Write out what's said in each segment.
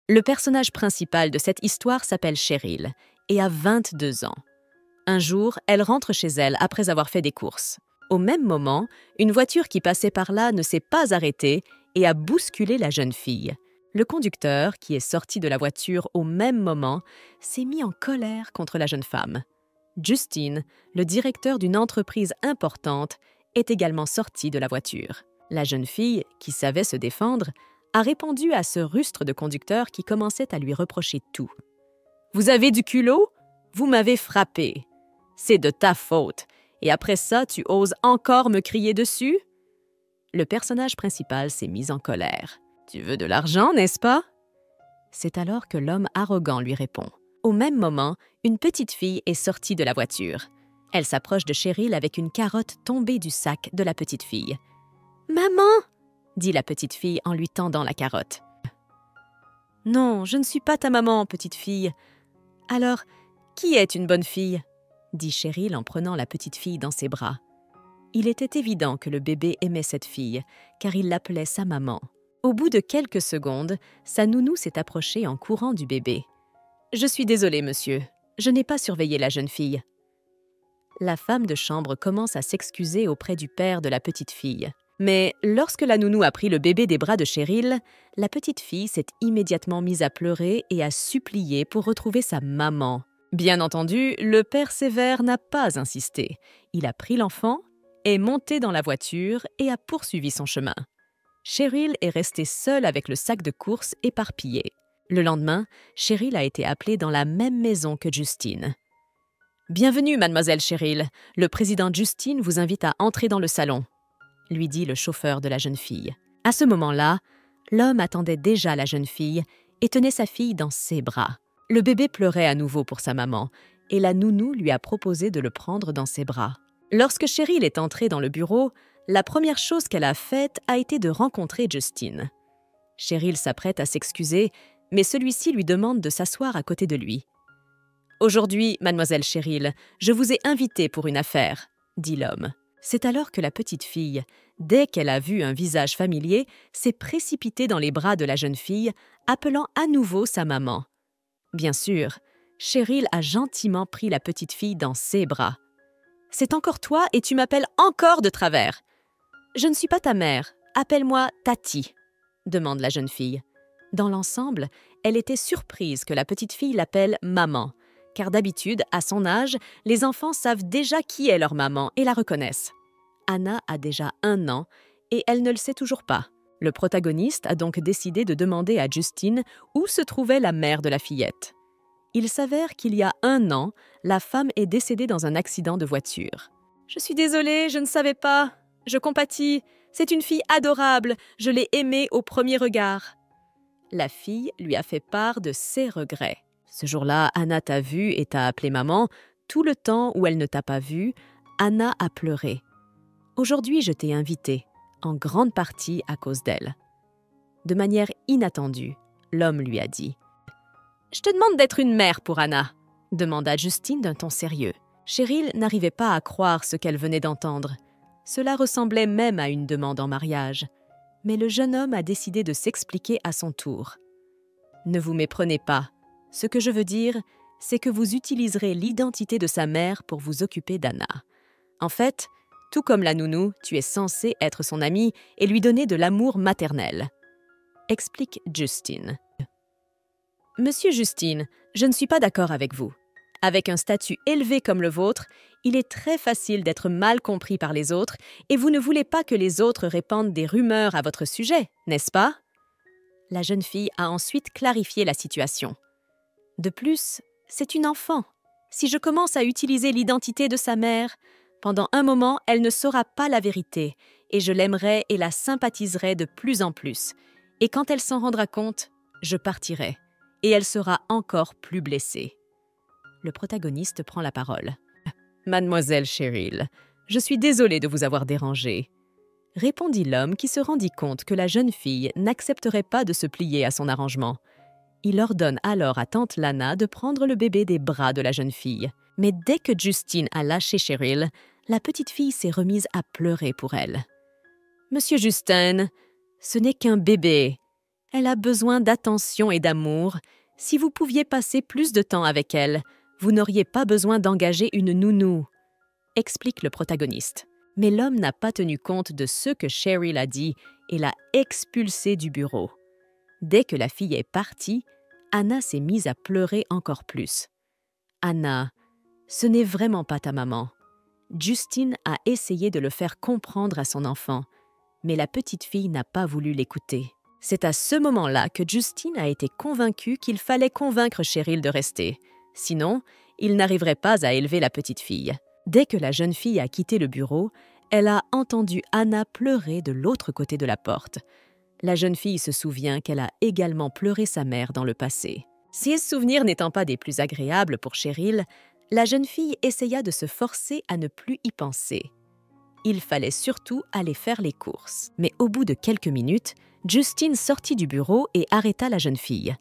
Le personnage principal de cette histoire s'appelle Cheryl et a 22 ans. Un jour, elle rentre chez elle après avoir fait des courses. Au même moment, une voiture qui passait par là ne s'est pas arrêtée et a bousculé la jeune fille. Le conducteur, qui est sorti de la voiture au même moment, s'est mis en colère contre la jeune femme. Justin, le directeur d'une entreprise importante, est également sorti de la voiture. La jeune fille, qui savait se défendre, a répondu à ce rustre de conducteur qui commençait à lui reprocher tout. « Vous avez du culot? Vous m'avez frappé. C'est de ta faute. Et après ça, tu oses encore me crier dessus? » Le personnage principal s'est mis en colère. « Tu veux de l'argent, n'est-ce pas? » C'est alors que l'homme arrogant lui répond. Au même moment, une petite fille est sortie de la voiture. Elle s'approche de Cheryl avec une carotte tombée du sac de la petite fille. « Maman !» dit la petite fille en lui tendant la carotte. « Non, je ne suis pas ta maman, petite fille. »« Alors, qui est une bonne fille ?» dit Cheryl en prenant la petite fille dans ses bras. Il était évident que le bébé aimait cette fille, car il l'appelait sa maman. Au bout de quelques secondes, sa nounou s'est approchée en courant du bébé. « Je suis désolée, monsieur. Je n'ai pas surveillé la jeune fille. » La femme de chambre commence à s'excuser auprès du père de la petite fille. Mais lorsque la nounou a pris le bébé des bras de Cheryl, la petite fille s'est immédiatement mise à pleurer et à supplier pour retrouver sa maman. Bien entendu, le père sévère n'a pas insisté. Il a pris l'enfant, est monté dans la voiture et a poursuivi son chemin. Cheryl est restée seule avec le sac de courses éparpillé. Le lendemain, Cheryl a été appelée dans la même maison que Justine. « Bienvenue, mademoiselle Cheryl. Le président Justine vous invite à entrer dans le salon. » lui dit le chauffeur de la jeune fille. À ce moment-là, l'homme attendait déjà la jeune fille et tenait sa fille dans ses bras. Le bébé pleurait à nouveau pour sa maman et la nounou lui a proposé de le prendre dans ses bras. Lorsque Cheryl est entrée dans le bureau, la première chose qu'elle a faite a été de rencontrer Justin. Cheryl s'apprête à s'excuser, mais celui-ci lui demande de s'asseoir à côté de lui. « Aujourd'hui, mademoiselle Cheryl, je vous ai invitée pour une affaire, » dit l'homme. C'est alors que la petite fille, dès qu'elle a vu un visage familier, s'est précipitée dans les bras de la jeune fille, appelant à nouveau sa maman. Bien sûr, Cheryl a gentiment pris la petite fille dans ses bras. « C'est encore toi et tu m'appelles encore de travers. »« Je ne suis pas ta mère, appelle-moi Tati », demande la jeune fille. Dans l'ensemble, elle était surprise que la petite fille l'appelle maman, car d'habitude, à son âge, les enfants savent déjà qui est leur maman et la reconnaissent. Anna a déjà 1 an et elle ne le sait toujours pas. Le protagoniste a donc décidé de demander à Justine où se trouvait la mère de la fillette. Il s'avère qu'il y a 1 an, la femme est décédée dans un accident de voiture. « Je suis désolée, je ne savais pas. Je compatis. C'est une fille adorable. Je l'ai aimée au premier regard. » La fille lui a fait part de ses regrets. Ce jour-là, Anna t'a vue et t'a appelé maman. Tout le temps où elle ne t'a pas vue, Anna a pleuré. Aujourd'hui, je t'ai invitée, en grande partie à cause d'elle. De manière inattendue, l'homme lui a dit. « Je te demande d'être une mère pour Anna, » demanda Justine d'un ton sérieux. Cheryl n'arrivait pas à croire ce qu'elle venait d'entendre. Cela ressemblait même à une demande en mariage. Mais le jeune homme a décidé de s'expliquer à son tour. « Ne vous méprenez pas. Ce que je veux dire, c'est que vous utiliserez l'identité de sa mère pour vous occuper d'Anna. En fait, tout comme la nounou, tu es censé être son amie et lui donner de l'amour maternel. » Explique Justine. « Monsieur Justine, je ne suis pas d'accord avec vous. Avec un statut élevé comme le vôtre, il est très facile d'être mal compris par les autres et vous ne voulez pas que les autres répandent des rumeurs à votre sujet, n'est-ce pas? » La jeune fille a ensuite clarifié la situation. De plus, c'est une enfant. Si je commence à utiliser l'identité de sa mère, pendant un moment, elle ne saura pas la vérité et je l'aimerai et la sympathiserai de plus en plus. Et quand elle s'en rendra compte, je partirai et elle sera encore plus blessée. Le protagoniste prend la parole. « Mademoiselle Cheryl, je suis désolée de vous avoir dérangée. » Répondit l'homme qui se rendit compte que la jeune fille n'accepterait pas de se plier à son arrangement. Il ordonne alors à tante Lana de prendre le bébé des bras de la jeune fille. Mais dès que Justine a lâché Cheryl, la petite fille s'est remise à pleurer pour elle. « Monsieur Justin, ce n'est qu'un bébé. Elle a besoin d'attention et d'amour. Si vous pouviez passer plus de temps avec elle, vous n'auriez pas besoin d'engager une nounou, explique le protagoniste. Mais l'homme n'a pas tenu compte de ce que Cheryl a dit et l'a expulsée du bureau. Dès que la fille est partie, Anna s'est mise à pleurer encore plus. « Anna, ce n'est vraiment pas ta maman. » Justine a essayé de le faire comprendre à son enfant, mais la petite fille n'a pas voulu l'écouter. C'est à ce moment-là que Justine a été convaincue qu'il fallait convaincre Cheryl de rester. Sinon, il n'arriverait pas à élever la petite fille. Dès que la jeune fille a quitté le bureau, elle a entendu Anna pleurer de l'autre côté de la porte. La jeune fille se souvient qu'elle a également pleuré sa mère dans le passé. Ces souvenirs n'étant pas des plus agréables pour Cheryl, la jeune fille essaya de se forcer à ne plus y penser. Il fallait surtout aller faire les courses. Mais au bout de quelques minutes, Justine sortit du bureau et arrêta la jeune fille.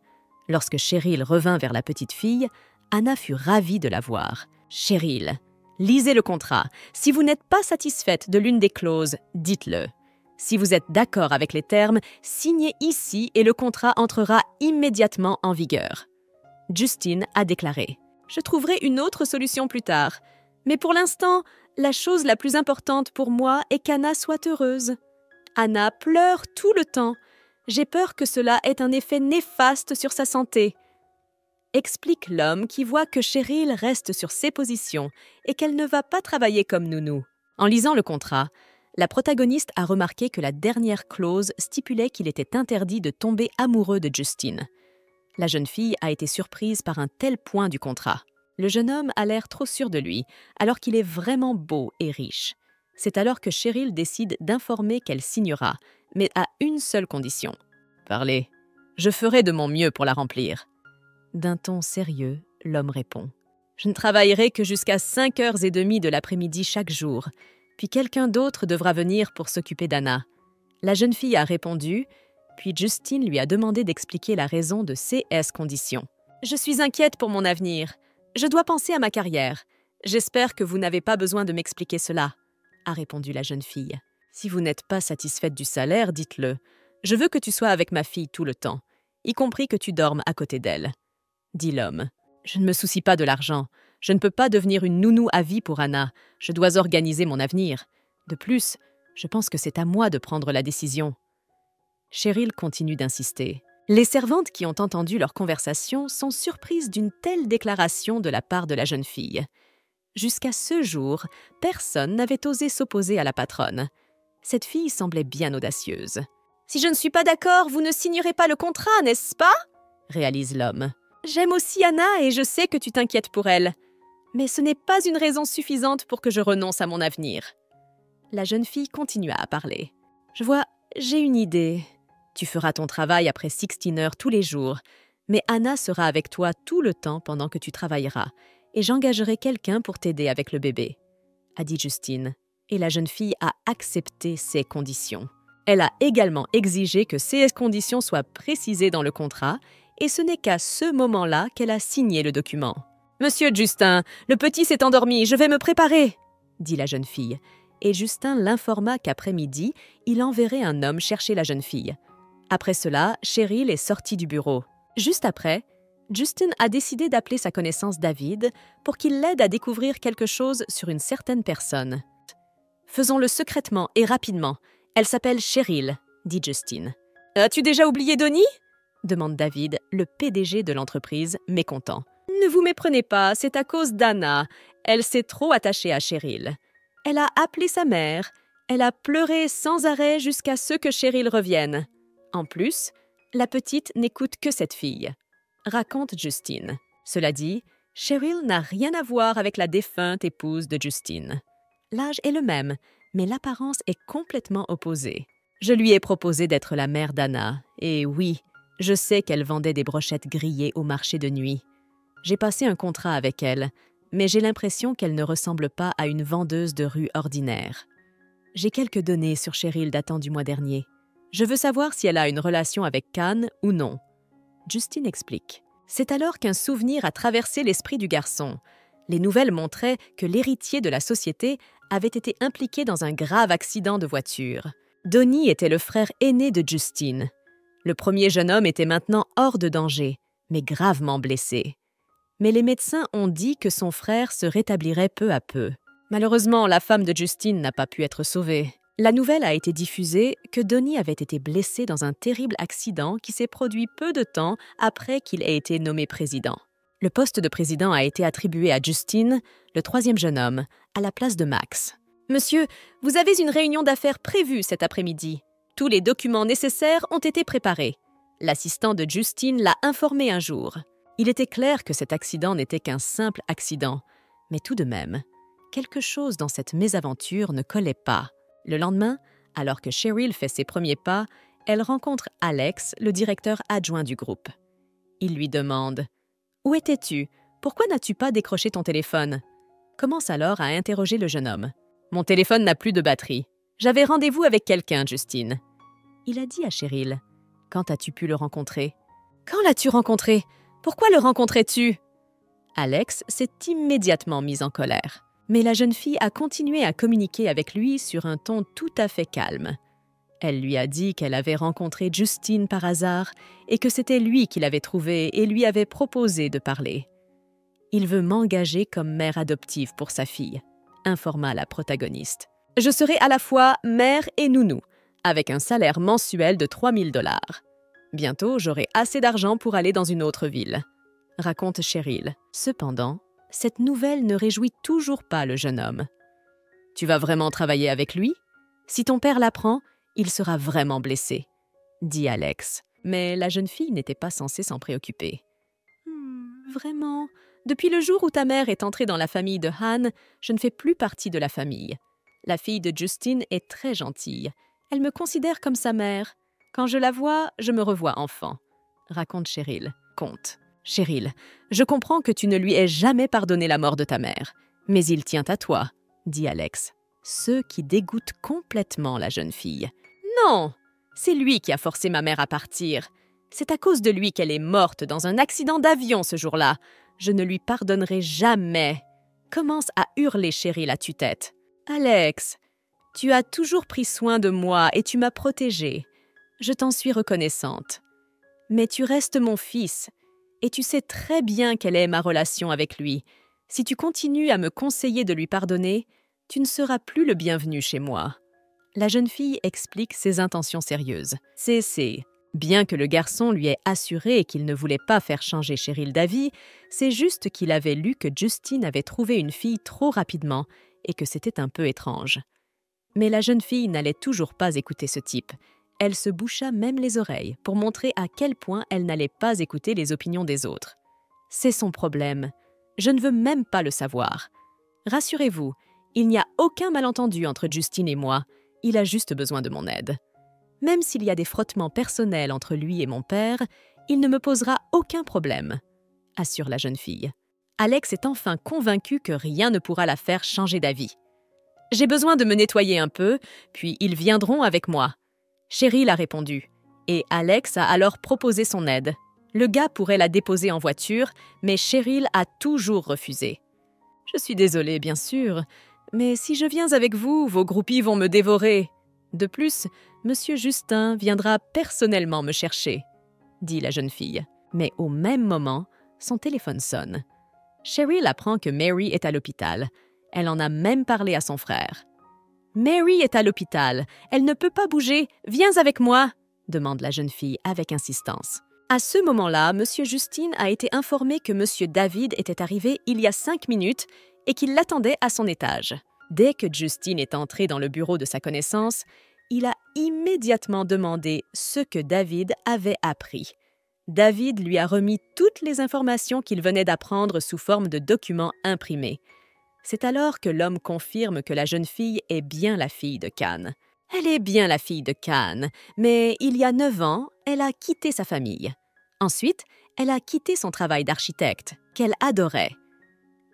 Lorsque Cheryl revint vers la petite fille, Anna fut ravie de la voir. « Cheryl, lisez le contrat. Si vous n'êtes pas satisfaite de l'une des clauses, dites-le. Si vous êtes d'accord avec les termes, signez ici et le contrat entrera immédiatement en vigueur. » Justine a déclaré « Je trouverai une autre solution plus tard. Mais pour l'instant, la chose la plus importante pour moi est qu'Anna soit heureuse. Anna pleure tout le temps. J'ai peur que cela ait un effet néfaste sur sa santé. » Explique l'homme qui voit que Cheryl reste sur ses positions et qu'elle ne va pas travailler comme nounou. En lisant le contrat, la protagoniste a remarqué que la dernière clause stipulait qu'il était interdit de tomber amoureux de Justine. La jeune fille a été surprise par un tel point du contrat. Le jeune homme a l'air trop sûr de lui, alors qu'il est vraiment beau et riche. C'est alors que Cheryl décide d'informer qu'elle signera, mais à une seule condition. « Parlez, je ferai de mon mieux pour la remplir. » D'un ton sérieux, l'homme répond. « Je ne travaillerai que jusqu'à 5h30 de l'après-midi chaque jour, puis quelqu'un d'autre devra venir pour s'occuper d'Anna. » La jeune fille a répondu, puis Justine lui a demandé d'expliquer la raison de ces conditions. « Je suis inquiète pour mon avenir. Je dois penser à ma carrière. J'espère que vous n'avez pas besoin de m'expliquer cela, » a répondu la jeune fille. « Si vous n'êtes pas satisfaite du salaire, dites-le. Je veux que tu sois avec ma fille tout le temps, y compris que tu dormes à côté d'elle, » dit l'homme. « Je ne me soucie pas de l'argent. Je ne peux pas devenir une nounou à vie pour Anna. Je dois organiser mon avenir. De plus, je pense que c'est à moi de prendre la décision. » Cheryl continue d'insister. Les servantes qui ont entendu leur conversation sont surprises d'une telle déclaration de la part de la jeune fille. Jusqu'à ce jour, personne n'avait osé s'opposer à la patronne. Cette fille semblait bien audacieuse. « Si je ne suis pas d'accord, vous ne signerez pas le contrat, n'est-ce pas ?» réalise l'homme. « J'aime aussi Anna et je sais que tu t'inquiètes pour elle. Mais ce n'est pas une raison suffisante pour que je renonce à mon avenir. » La jeune fille continua à parler. « Je vois, j'ai une idée. Tu feras ton travail après 16 heures tous les jours, mais Anna sera avec toi tout le temps pendant que tu travailleras, et j'engagerai quelqu'un pour t'aider avec le bébé, » a dit Justine, et la jeune fille a accepté ces conditions. Elle a également exigé que ces conditions soient précisées dans le contrat, et ce n'est qu'à ce moment-là qu'elle a signé le document. « Monsieur Justin, le petit s'est endormi, je vais me préparer » dit la jeune fille, et Justin l'informa qu'après-midi, il enverrait un homme chercher la jeune fille. Après cela, Cheryl est sortie du bureau. Juste après, Justin a décidé d'appeler sa connaissance David pour qu'il l'aide à découvrir quelque chose sur une certaine personne. « Faisons-le secrètement et rapidement. Elle s'appelle Cheryl, » dit Justin. « As-tu déjà oublié Donnie ?» demande David, le PDG de l'entreprise, mécontent. « Ne vous méprenez pas, c'est à cause d'Anna. Elle s'est trop attachée à Cheryl. Elle a appelé sa mère. Elle a pleuré sans arrêt jusqu'à ce que Cheryl revienne. En plus, la petite n'écoute que cette fille, » raconte Justine. Cela dit, Cheryl n'a rien à voir avec la défunte épouse de Justine. L'âge est le même, mais l'apparence est complètement opposée. Je lui ai proposé d'être la mère d'Anna, et oui, je sais qu'elle vendait des brochettes grillées au marché de nuit. J'ai passé un contrat avec elle, mais j'ai l'impression qu'elle ne ressemble pas à une vendeuse de rue ordinaire. J'ai quelques données sur Cheryl datant du mois dernier. Je veux savoir si elle a une relation avec Khan ou non. Justine explique. C'est alors qu'un souvenir a traversé l'esprit du garçon. Les nouvelles montraient que l'héritier de la société avait été impliqué dans un grave accident de voiture. Donnie était le frère aîné de Justine. Le premier jeune homme était maintenant hors de danger, mais gravement blessé. Mais les médecins ont dit que son frère se rétablirait peu à peu. Malheureusement, la femme de Justine n'a pas pu être sauvée. La nouvelle a été diffusée que Donnie avait été blessé dans un terrible accident qui s'est produit peu de temps après qu'il ait été nommé président. Le poste de président a été attribué à Justine, le troisième jeune homme, à la place de Max. « Monsieur, vous avez une réunion d'affaires prévue cet après-midi. Tous les documents nécessaires ont été préparés. » L'assistant de Justine l'a informé un jour. Il était clair que cet accident n'était qu'un simple accident, mais tout de même, quelque chose dans cette mésaventure ne collait pas. Le lendemain, alors que Cheryl fait ses premiers pas, elle rencontre Alex, le directeur adjoint du groupe. Il lui demande « Où étais-tu? Pourquoi n'as-tu pas décroché ton téléphone ?» Commence alors à interroger le jeune homme. « Mon téléphone n'a plus de batterie. J'avais rendez-vous avec quelqu'un, Justine. » Il a dit à Cheryl « Quand as-tu pu le rencontrer? »« Quand l'as-tu rencontré? Pourquoi le rencontrais-tu » Alex s'est immédiatement mise en colère. Mais la jeune fille a continué à communiquer avec lui sur un ton tout à fait calme. Elle lui a dit qu'elle avait rencontré Justine par hasard et que c'était lui qui l'avait trouvée et lui avait proposé de parler. « Il veut m'engager comme mère adoptive pour sa fille », informa la protagoniste. « Je serai à la fois mère et nounou, avec un salaire mensuel de 3 000 $. Bientôt, j'aurai assez d'argent pour aller dans une autre ville », raconte Cheryl. Cependant, cette nouvelle ne réjouit toujours pas le jeune homme. « Tu vas vraiment travailler avec lui? Si ton père l'apprend, il sera vraiment blessé, » dit Alex. Mais la jeune fille n'était pas censée s'en préoccuper. « Vraiment, depuis le jour où ta mère est entrée dans la famille de Han, je ne fais plus partie de la famille. La fille de Justine est très gentille. Elle me considère comme sa mère. Quand je la vois, je me revois enfant, » raconte Cheryl. Conte. Cheryl, je comprends que tu ne lui aies jamais pardonné la mort de ta mère, mais il tient à toi, dit Alex, ce qui dégoûte complètement la jeune fille. Non, c'est lui qui a forcé ma mère à partir. C'est à cause de lui qu'elle est morte dans un accident d'avion ce jour-là. Je ne lui pardonnerai jamais. Commence à hurler Cheryl à tue-tête. Alex, tu as toujours pris soin de moi et tu m'as protégée. Je t'en suis reconnaissante. Mais tu restes mon fils. Et tu sais très bien quelle est ma relation avec lui. Si tu continues à me conseiller de lui pardonner, tu ne seras plus le bienvenu chez moi. » La jeune fille explique ses intentions sérieuses. Bien que le garçon lui ait assuré qu'il ne voulait pas faire changer Cheryl d'avis, c'est juste qu'il avait lu que Justine avait trouvé une fille trop rapidement et que c'était un peu étrange. Mais la jeune fille n'allait toujours pas écouter ce type. Elle se boucha même les oreilles pour montrer à quel point elle n'allait pas écouter les opinions des autres. C'est son problème. Je ne veux même pas le savoir. Rassurez-vous, il n'y a aucun malentendu entre Justine et moi. Il a juste besoin de mon aide. Même s'il y a des frottements personnels entre lui et mon père, il ne me posera aucun problème, assure la jeune fille. Alex est enfin convaincu que rien ne pourra la faire changer d'avis. J'ai besoin de me nettoyer un peu, puis ils viendront avec moi. Cheryl a répondu, et Alex a alors proposé son aide. Le gars pourrait la déposer en voiture, mais Cheryl a toujours refusé. « Je suis désolée, bien sûr, mais si je viens avec vous, vos groupies vont me dévorer. De plus, Monsieur Justin viendra personnellement me chercher, » dit la jeune fille. Mais au même moment, son téléphone sonne. Cheryl apprend que Mary est à l'hôpital. Elle en a même parlé à son frère. « Mary est à l'hôpital. Elle ne peut pas bouger. Viens avec moi !» demande la jeune fille avec insistance. À ce moment-là, Monsieur Justine a été informé que Monsieur David était arrivé il y a 5 minutes et qu'il l'attendait à son étage. Dès que Justine est entrée dans le bureau de sa connaissance, il a immédiatement demandé ce que David avait appris. David lui a remis toutes les informations qu'il venait d'apprendre sous forme de documents imprimés. C'est alors que l'homme confirme que la jeune fille est bien la fille de Khan. Elle est bien la fille de Khan, mais il y a 9 ans, elle a quitté sa famille. Ensuite, elle a quitté son travail d'architecte, qu'elle adorait.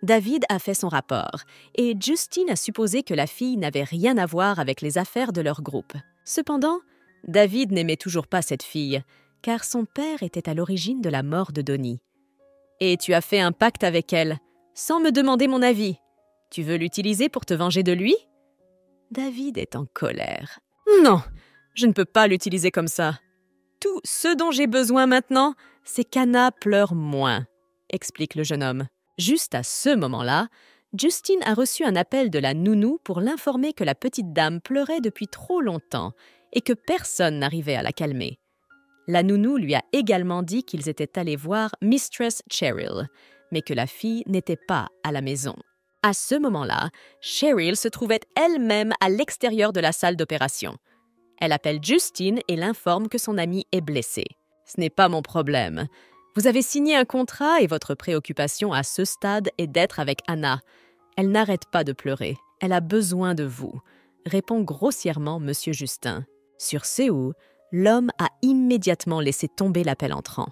David a fait son rapport, et Justine a supposé que la fille n'avait rien à voir avec les affaires de leur groupe. Cependant, David n'aimait toujours pas cette fille, car son père était à l'origine de la mort de Donnie. « Et tu as fait un pacte avec elle, sans me demander mon avis. Tu veux l'utiliser pour te venger de lui ?» David est en colère. « Non, je ne peux pas l'utiliser comme ça. Tout ce dont j'ai besoin maintenant, c'est qu'Anna pleure moins, explique le jeune homme. Juste à ce moment-là, Justine a reçu un appel de la nounou pour l'informer que la petite dame pleurait depuis trop longtemps et que personne n'arrivait à la calmer. La nounou lui a également dit qu'ils étaient allés voir Mistress Cheryl, mais que la fille n'était pas à la maison. À ce moment-là, Cheryl se trouvait elle-même à l'extérieur de la salle d'opération. Elle appelle Justine et l'informe que son amie est blessée. « Ce n'est pas mon problème. Vous avez signé un contrat et votre préoccupation à ce stade est d'être avec Anna. Elle n'arrête pas de pleurer. Elle a besoin de vous », répond grossièrement M. Justin. Sur Séoul, l'homme a immédiatement laissé tomber l'appel entrant.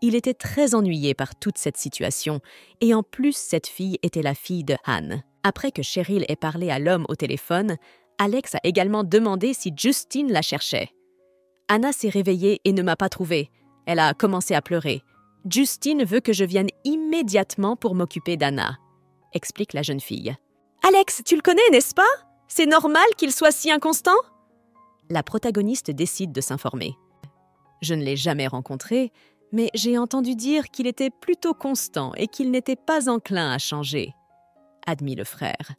Il était très ennuyé par toute cette situation, et en plus, cette fille était la fille de Han. Après que Cheryl ait parlé à l'homme au téléphone, Alex a également demandé si Justine la cherchait. « Anna s'est réveillée et ne m'a pas trouvée. Elle a commencé à pleurer. Justine veut que je vienne immédiatement pour m'occuper d'Anna, » explique la jeune fille. « Alex, tu le connais, n'est-ce pas? C'est normal qu'il soit si inconstant ?» La protagoniste décide de s'informer. « Je ne l'ai jamais rencontré, mais j'ai entendu dire qu'il était plutôt constant et qu'il n'était pas enclin à changer, » admit le frère.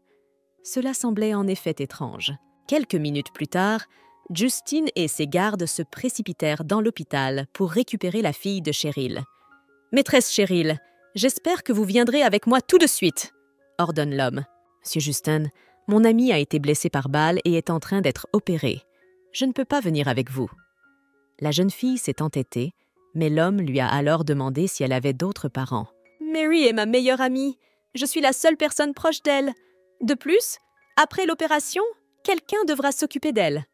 Cela semblait en effet étrange. Quelques minutes plus tard, Justine et ses gardes se précipitèrent dans l'hôpital pour récupérer la fille de Cheryl. « Maîtresse Cheryl, j'espère que vous viendrez avec moi tout de suite, » ordonne l'homme. « Monsieur Justin, mon ami a été blessé par balle et est en train d'être opéré. Je ne peux pas venir avec vous. » La jeune fille s'est entêtée, mais l'homme lui a alors demandé si elle avait d'autres parents. « Mary est ma meilleure amie. Je suis la seule personne proche d'elle. De plus, après l'opération, quelqu'un devra s'occuper d'elle. »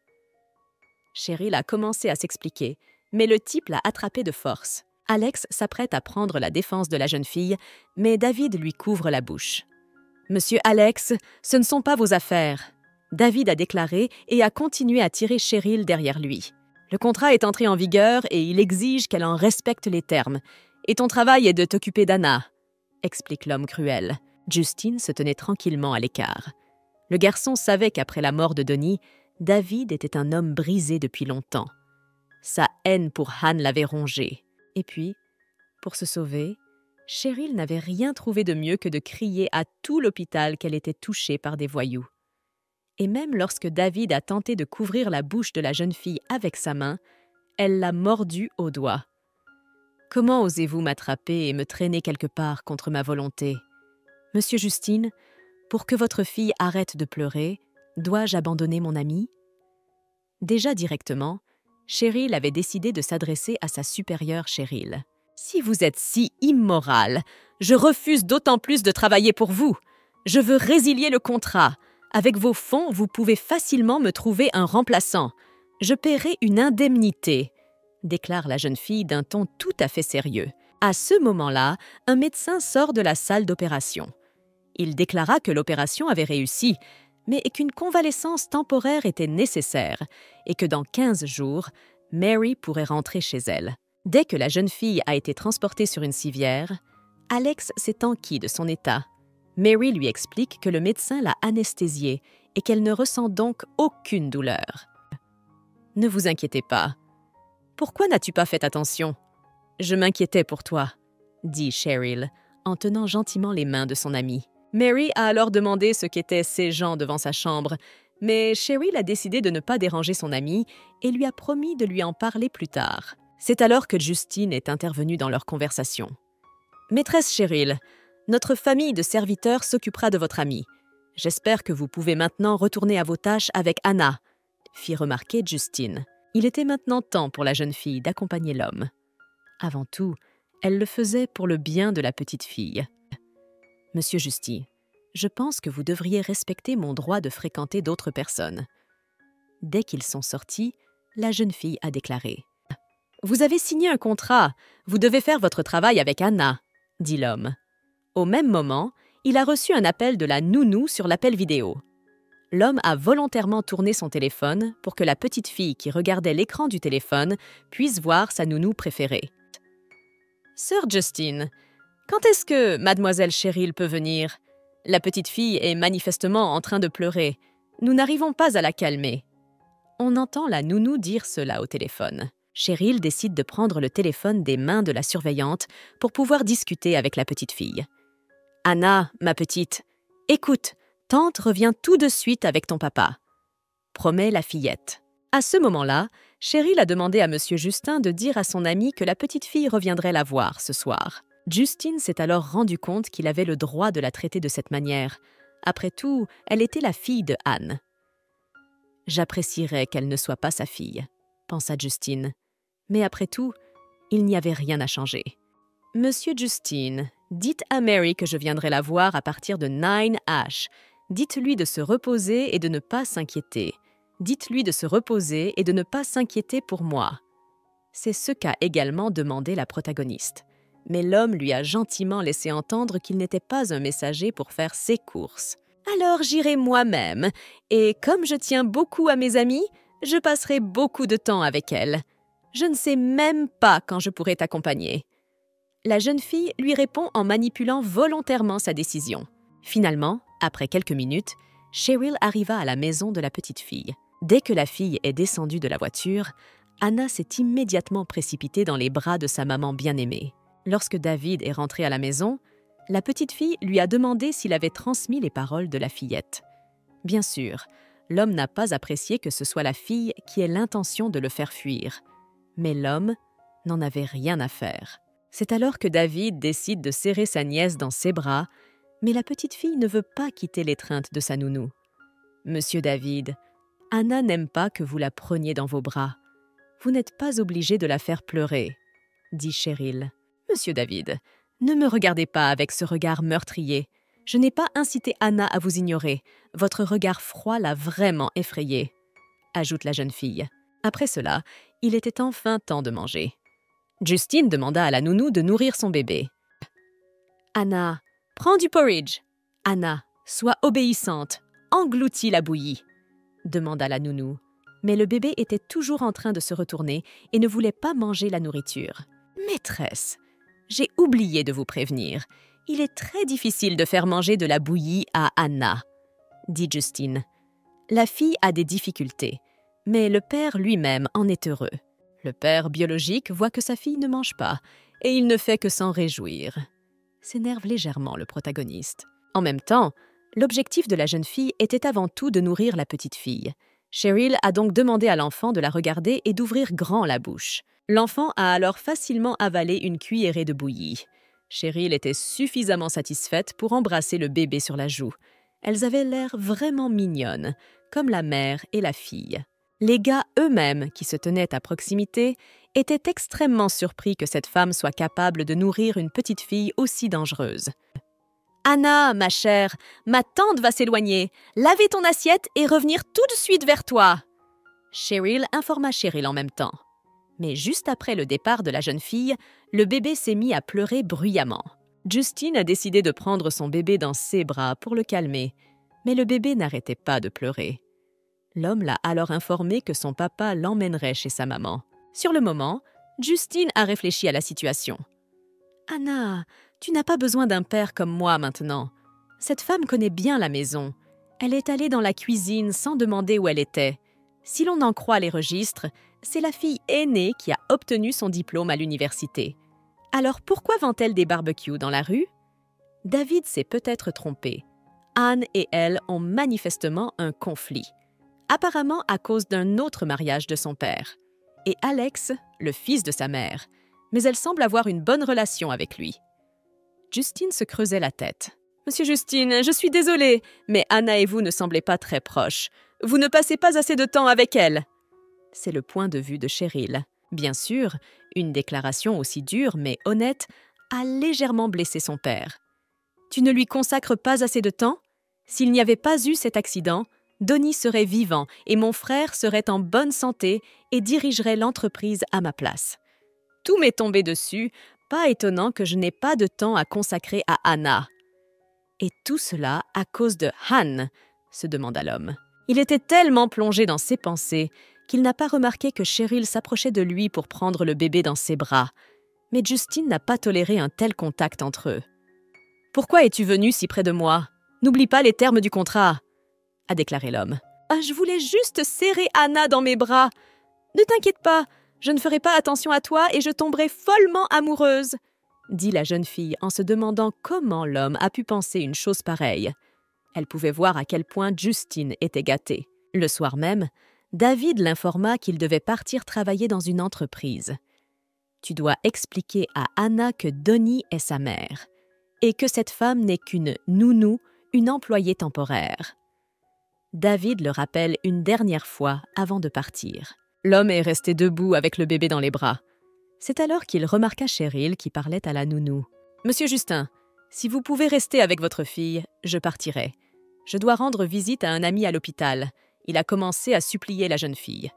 Cheryl a commencé à s'expliquer, mais le type l'a attrapée de force. Alex s'apprête à prendre la défense de la jeune fille, mais David lui couvre la bouche. « Monsieur Alex, ce ne sont pas vos affaires. » David a déclaré et a continué à tirer Cheryl derrière lui. « Le contrat est entré en vigueur et il exige qu'elle en respecte les termes. Et ton travail est de t'occuper d'Anna, » explique l'homme cruel. Justine se tenait tranquillement à l'écart. Le garçon savait qu'après la mort de Donnie, David était un homme brisé depuis longtemps. Sa haine pour Han l'avait rongé. Et puis, pour se sauver, Cheryl n'avait rien trouvé de mieux que de crier à tout l'hôpital qu'elle était touchée par des voyous. Et même lorsque David a tenté de couvrir la bouche de la jeune fille avec sa main, elle l'a mordu au doigt. « Comment osez-vous m'attraper et me traîner quelque part contre ma volonté ? Monsieur Justine, pour que votre fille arrête de pleurer, dois-je abandonner mon ami ?» Déjà directement, Cheryl avait décidé de s'adresser à sa supérieure Cheryl. « Si vous êtes si immoral, je refuse d'autant plus de travailler pour vous. Je veux résilier le contrat. Avec vos fonds, vous pouvez facilement me trouver un remplaçant. Je paierai une indemnité, » déclare la jeune fille d'un ton tout à fait sérieux. À ce moment-là, un médecin sort de la salle d'opération. Il déclara que l'opération avait réussi, mais qu'une convalescence temporaire était nécessaire et que dans 15 jours, Mary pourrait rentrer chez elle. Dès que la jeune fille a été transportée sur une civière, Alex s'est enquis de son état. Mary lui explique que le médecin l'a anesthésiée et qu'elle ne ressent donc aucune douleur. « Ne vous inquiétez pas. Pourquoi n'as-tu pas fait attention ? Je m'inquiétais pour toi, » dit Cheryl, en tenant gentiment les mains de son amie. Mary a alors demandé ce qu'étaient ces gens devant sa chambre, mais Cheryl a décidé de ne pas déranger son amie et lui a promis de lui en parler plus tard. C'est alors que Justine est intervenue dans leur conversation. « Maîtresse Cheryl, notre famille de serviteurs s'occupera de votre amie. J'espère que vous pouvez maintenant retourner à vos tâches avec Anna, » fit remarquer Justine. Il était maintenant temps pour la jeune fille d'accompagner l'homme. Avant tout, elle le faisait pour le bien de la petite fille. « Monsieur Justin, je pense que vous devriez respecter mon droit de fréquenter d'autres personnes. » Dès qu'ils sont sortis, la jeune fille a déclaré. « Vous avez signé un contrat, vous devez faire votre travail avec Anna, » dit l'homme. Au même moment, il a reçu un appel de la nounou sur l'appel vidéo. L'homme a volontairement tourné son téléphone pour que la petite fille qui regardait l'écran du téléphone puisse voir sa nounou préférée. « Sœur Justine, quand est-ce que mademoiselle Cheryl peut venir? La petite fille est manifestement en train de pleurer. Nous n'arrivons pas à la calmer. » On entend la nounou dire cela au téléphone. Cheryl décide de prendre le téléphone des mains de la surveillante pour pouvoir discuter avec la petite fille. « Anna, ma petite, écoute, tante revient tout de suite avec ton papa. » promet la fillette. À ce moment-là, Cheryl a demandé à M. Justin de dire à son amie que la petite fille reviendrait la voir ce soir. Justin s'est alors rendu compte qu'il avait le droit de la traiter de cette manière. Après tout, elle était la fille de Anne. « J'apprécierais qu'elle ne soit pas sa fille, » pensa Justin. Mais après tout, il n'y avait rien à changer. « Monsieur Justin, dites à Mary que je viendrai la voir à partir de 9H. Dites-lui de se reposer et de ne pas s'inquiéter. Dites-lui de se reposer et de ne pas s'inquiéter pour moi. » C'est ce qu'a également demandé la protagoniste. Mais l'homme lui a gentiment laissé entendre qu'il n'était pas un messager pour faire ses courses. « Alors j'irai moi-même, et comme je tiens beaucoup à mes amis, je passerai beaucoup de temps avec elles. Je ne sais même pas quand je pourrai t'accompagner. » La jeune fille lui répond en manipulant volontairement sa décision. Finalement, après quelques minutes, Cheryl arriva à la maison de la petite fille. Dès que la fille est descendue de la voiture, Anna s'est immédiatement précipitée dans les bras de sa maman bien-aimée. Lorsque David est rentré à la maison, la petite fille lui a demandé s'il avait transmis les paroles de la fillette. Bien sûr, l'homme n'a pas apprécié que ce soit la fille qui ait l'intention de le faire fuir. Mais l'homme n'en avait rien à faire. C'est alors que David décide de serrer sa nièce dans ses bras, mais la petite fille ne veut pas quitter l'étreinte de sa nounou. « Monsieur David, Anna n'aime pas que vous la preniez dans vos bras. Vous n'êtes pas obligé de la faire pleurer, » dit Cheryl. « Monsieur David, ne me regardez pas avec ce regard meurtrier. Je n'ai pas incité Anna à vous ignorer. Votre regard froid l'a vraiment effrayée, » ajoute la jeune fille. Après cela, il était enfin temps de manger. Justine demanda à la nounou de nourrir son bébé. « Anna, prends du porridge. Anna, sois obéissante. Engloutis la bouillie, » demanda la nounou. Mais le bébé était toujours en train de se retourner et ne voulait pas manger la nourriture. « Maîtresse, j'ai oublié de vous prévenir. Il est très difficile de faire manger de la bouillie à Anna, » dit Justine. La fille a des difficultés, mais le père lui-même en est heureux. Le père biologique voit que sa fille ne mange pas et il ne fait que s'en réjouir. S'énerve légèrement le protagoniste. En même temps, l'objectif de la jeune fille était avant tout de nourrir la petite fille. Cheryl a donc demandé à l'enfant de la regarder et d'ouvrir grand la bouche. L'enfant a alors facilement avalé une cuillerée de bouillie. Cheryl était suffisamment satisfaite pour embrasser le bébé sur la joue. Elles avaient l'air vraiment mignonnes, comme la mère et la fille. Les gars eux-mêmes, qui se tenaient à proximité, étaient extrêmement surpris que cette femme soit capable de nourrir une petite fille aussi dangereuse. « Anna, ma chère, ma tante va s'éloigner. Laver ton assiette et revenir tout de suite vers toi. » Cheryl informa Cheryl en même temps. Mais juste après le départ de la jeune fille, le bébé s'est mis à pleurer bruyamment. Justine a décidé de prendre son bébé dans ses bras pour le calmer, mais le bébé n'arrêtait pas de pleurer. L'homme l'a alors informé que son papa l'emmènerait chez sa maman. Sur le moment, Justine a réfléchi à la situation. « Anna, tu n'as pas besoin d'un père comme moi maintenant. Cette femme connaît bien la maison. Elle est allée dans la cuisine sans demander où elle était. Si l'on en croit les registres, c'est la fille aînée qui a obtenu son diplôme à l'université. Alors pourquoi vend-elle des barbecues dans la rue? » David s'est peut-être trompé. Anne et elle ont manifestement un conflit. Apparemment à cause d'un autre mariage de son père. Et Alex, le fils de sa mère. Mais elle semble avoir une bonne relation avec lui. Justine se creusait la tête. « Monsieur Justine, je suis désolée, mais Anna et vous ne semblez pas très proches. Vous ne passez pas assez de temps avec elle. » C'est le point de vue de Cheryl. Bien sûr, une déclaration aussi dure mais honnête a légèrement blessé son père. « Tu ne lui consacres pas assez de temps? S'il n'y avait pas eu cet accident, Donnie serait vivant et mon frère serait en bonne santé et dirigerait l'entreprise à ma place. Tout m'est tombé dessus, pas étonnant que je n'ai pas de temps à consacrer à Anna. » « Et tout cela à cause de Han ?» se demanda l'homme. Il était tellement plongé dans ses pensées qu'il n'a pas remarqué que Cheryl s'approchait de lui pour prendre le bébé dans ses bras. Mais Justine n'a pas toléré un tel contact entre eux. « Pourquoi es-tu venu si près de moi? N'oublie pas les termes du contrat !» a déclaré l'homme. « Je voulais juste serrer Anna dans mes bras. Ne t'inquiète pas, Je ne ferai pas attention à toi et je tomberai follement amoureuse, dit la jeune fille en se demandant comment l'homme a pu penser une chose pareille. Elle pouvait voir à quel point Justine était gâtée. Le soir même, David l'informa qu'il devait partir travailler dans une entreprise. « Tu dois expliquer à Anna que Donnie est sa mère et que cette femme n'est qu'une nounou, une employée temporaire. » David le rappelle une dernière fois avant de partir. L'homme est resté debout avec le bébé dans les bras. C'est alors qu'il remarqua Cheryl qui parlait à la nounou. « Monsieur Justin, si vous pouvez rester avec votre fille, je partirai. Je dois rendre visite à un ami à l'hôpital. Il a commencé à supplier la jeune fille. »«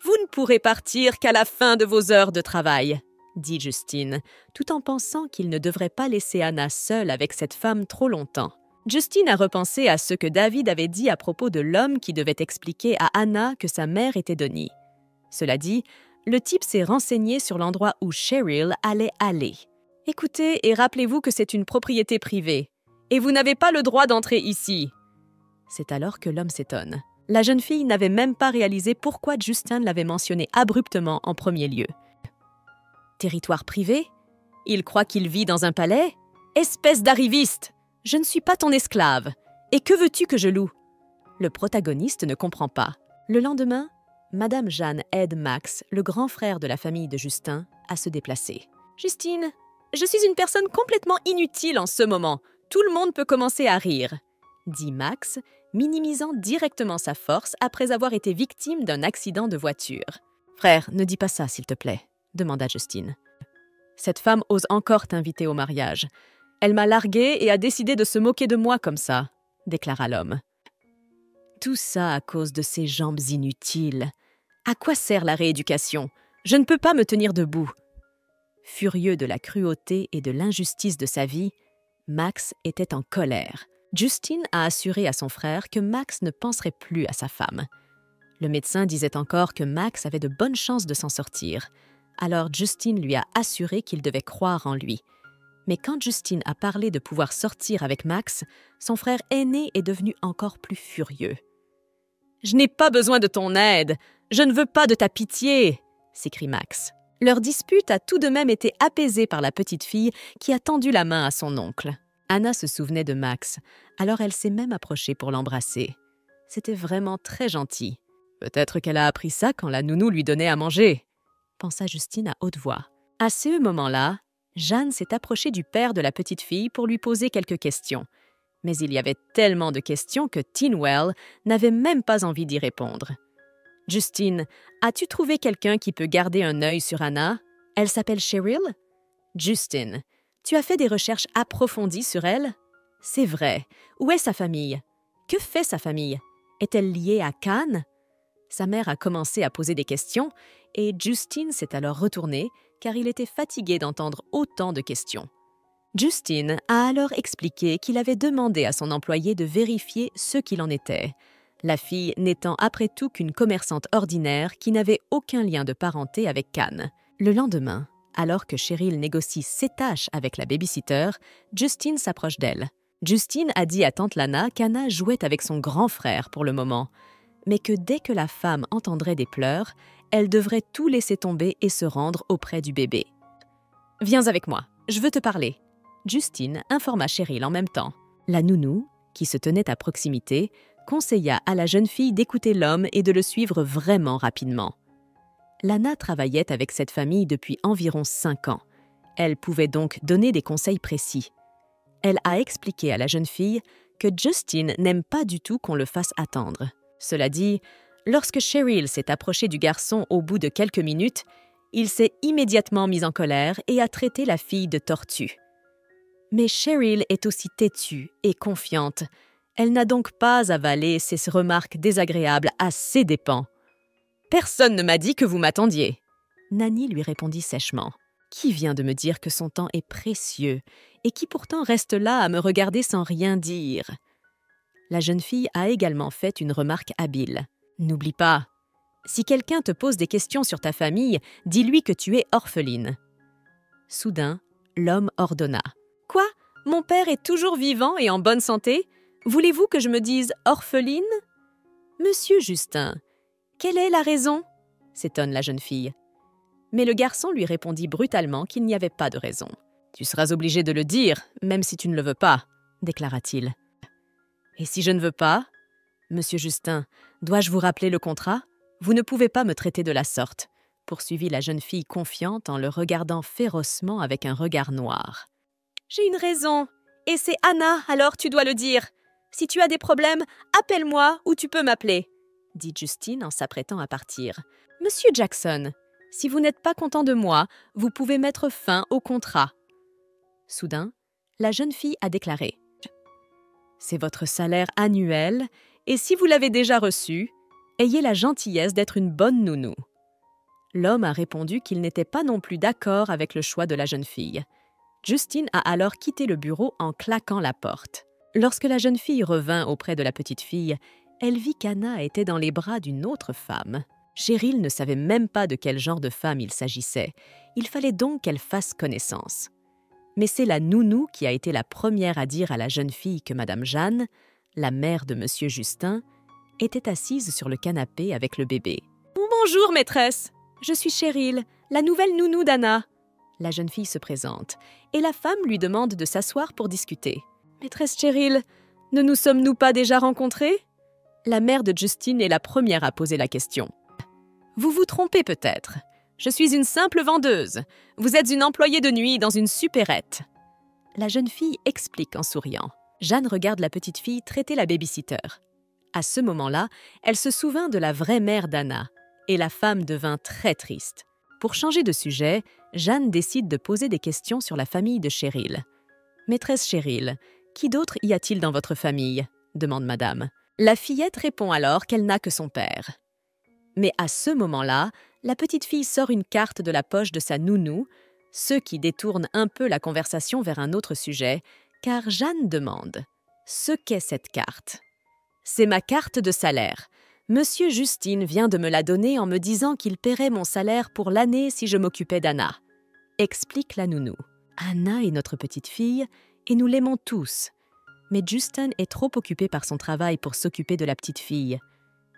Vous ne pourrez partir qu'à la fin de vos heures de travail, » dit Justine, tout en pensant qu'il ne devrait pas laisser Anna seule avec cette femme trop longtemps. Justine a repensé à ce que David avait dit à propos de l'homme qui devait expliquer à Anna que sa mère était Donnie. Cela dit, le type s'est renseigné sur l'endroit où Cheryl allait aller. « Écoutez et rappelez-vous que c'est une propriété privée, et vous n'avez pas le droit d'entrer ici. » C'est alors que l'homme s'étonne. La jeune fille n'avait même pas réalisé pourquoi Justin l'avait mentionné abruptement en premier lieu. « Territoire privé? Il croit qu'il vit dans un palais? Espèce d'arriviste! Je ne suis pas ton esclave. Et que veux-tu que je loue ?» Le protagoniste ne comprend pas. Le lendemain, Madame Jeanne aide Max, le grand frère de la famille de Justin, à se déplacer. « Justine, je suis une personne complètement inutile en ce moment. Tout le monde peut commencer à rire, » dit Max, minimisant directement sa force après avoir été victime d'un accident de voiture. « Frère, ne dis pas ça, s'il te plaît, » demanda Justine. « Cette femme ose encore t'inviter au mariage. Elle m'a larguée et a décidé de se moquer de moi comme ça, » déclara l'homme. « Tout ça à cause de ces jambes inutiles. À quoi sert la rééducation? Je ne peux pas me tenir debout. » Furieux de la cruauté et de l'injustice de sa vie, Max était en colère. Justine a assuré à son frère que Max ne penserait plus à sa femme. Le médecin disait encore que Max avait de bonnes chances de s'en sortir. Alors Justine lui a assuré qu'il devait croire en lui. Mais quand Justine a parlé de pouvoir sortir avec Max, son frère aîné est devenu encore plus furieux. « Je n'ai pas besoin de ton aide. Je ne veux pas de ta pitié !» s'écrie Max. Leur dispute a tout de même été apaisée par la petite fille qui a tendu la main à son oncle. Anna se souvenait de Max, alors elle s'est même approchée pour l'embrasser. C'était vraiment très gentil. « Peut-être qu'elle a appris ça quand la nounou lui donnait à manger », pensa Justine à haute voix. À ce moment-là, Jeanne s'est approchée du père de la petite fille pour lui poser quelques questions. Mais il y avait tellement de questions que Tinwell n'avait même pas envie d'y répondre. « Justine, as-tu trouvé quelqu'un qui peut garder un œil sur Anna? Elle s'appelle Cheryl? »« Justine, tu as fait des recherches approfondies sur elle? »« C'est vrai. Où est sa famille? Que fait sa famille? Est-elle liée à Cannes? » Sa mère a commencé à poser des questions et Justine s'est alors retournée car il était fatigué d'entendre autant de questions. Justine a alors expliqué qu'il avait demandé à son employé de vérifier ce qu'il en était, la fille n'étant après tout qu'une commerçante ordinaire qui n'avait aucun lien de parenté avec Cannes. Le lendemain, alors que Cheryl négocie ses tâches avec la babysitter, Justine s'approche d'elle. Justine a dit à tante Lana qu'Anna jouait avec son grand frère pour le moment, mais que dès que la femme entendrait des pleurs, elle devrait tout laisser tomber et se rendre auprès du bébé. « Viens avec moi, je veux te parler. » Justine informa Cheryl en même temps. La nounou, qui se tenait à proximité, conseilla à la jeune fille d'écouter l'homme et de le suivre vraiment rapidement. Lana travaillait avec cette famille depuis environ 5 ans. Elle pouvait donc donner des conseils précis. Elle a expliqué à la jeune fille que Justine n'aime pas du tout qu'on le fasse attendre. Cela dit, lorsque Cheryl s'est approchée du garçon au bout de quelques minutes, il s'est immédiatement mis en colère et a traité la fille de tortue. Mais Cheryl est aussi têtue et confiante. Elle n'a donc pas avalé ces remarques désagréables à ses dépens. « Personne ne m'a dit que vous m'attendiez. » Nanny lui répondit sèchement. « Qui vient de me dire que son temps est précieux et qui pourtant reste là à me regarder sans rien dire ?» La jeune fille a également fait une remarque habile. « N'oublie pas, si quelqu'un te pose des questions sur ta famille, dis-lui que tu es orpheline. » Soudain, l'homme ordonna. « Quoi? Mon père est toujours vivant et en bonne santé? Voulez-vous que je me dise orpheline? » « Monsieur Justin, quelle est la raison? » s'étonne la jeune fille. Mais le garçon lui répondit brutalement qu'il n'y avait pas de raison. « Tu seras obligé de le dire, même si tu ne le veux pas », déclara-t-il. « Et si je ne veux pas ? Monsieur Justin, dois-je vous rappeler le contrat ? Vous ne pouvez pas me traiter de la sorte », poursuivit la jeune fille confiante en le regardant férocement avec un regard noir. « J'ai une raison, et c'est Anna, alors tu dois le dire. Si tu as des problèmes, appelle-moi ou tu peux m'appeler, » dit Justine en s'apprêtant à partir. « Monsieur Jackson, si vous n'êtes pas content de moi, vous pouvez mettre fin au contrat. » Soudain, la jeune fille a déclaré « C'est votre salaire annuel, et si vous l'avez déjà reçu, ayez la gentillesse d'être une bonne nounou. » L'homme a répondu qu'il n'était pas non plus d'accord avec le choix de la jeune fille. Justine a alors quitté le bureau en claquant la porte. Lorsque la jeune fille revint auprès de la petite fille, elle vit qu'Anna était dans les bras d'une autre femme. Cheryl ne savait même pas de quel genre de femme il s'agissait. Il fallait donc qu'elle fasse connaissance. Mais c'est la nounou qui a été la première à dire à la jeune fille que Madame Jeanne, la mère de Monsieur Justin, était assise sur le canapé avec le bébé. « Bonjour, maîtresse. Je suis Cheryl, la nouvelle nounou d'Anna. » La jeune fille se présente, et la femme lui demande de s'asseoir pour discuter. « Maîtresse Cheryl, ne nous sommes-nous pas déjà rencontrés ?» La mère de Justine est la première à poser la question. « Vous vous trompez peut-être. Je suis une simple vendeuse. Vous êtes une employée de nuit dans une supérette. » La jeune fille explique en souriant. Jeanne regarde la petite fille traiter la baby-sitter. À ce moment-là, elle se souvint de la vraie mère d'Anna, et la femme devint très triste. Pour changer de sujet, Jeanne décide de poser des questions sur la famille de Cheryl. « Maîtresse Cheryl, qui d'autre y a-t-il dans votre famille ?» demande madame. La fillette répond alors qu'elle n'a que son père. Mais à ce moment-là, la petite fille sort une carte de la poche de sa nounou, ce qui détourne un peu la conversation vers un autre sujet, car Jeanne demande « Ce qu'est cette carte ?»« C'est ma carte de salaire. Monsieur Justine vient de me la donner en me disant qu'il paierait mon salaire pour l'année si je m'occupais d'Anna. » explique la nounou. « Anna est notre petite fille et nous l'aimons tous. Mais Justin est trop occupé par son travail pour s'occuper de la petite fille.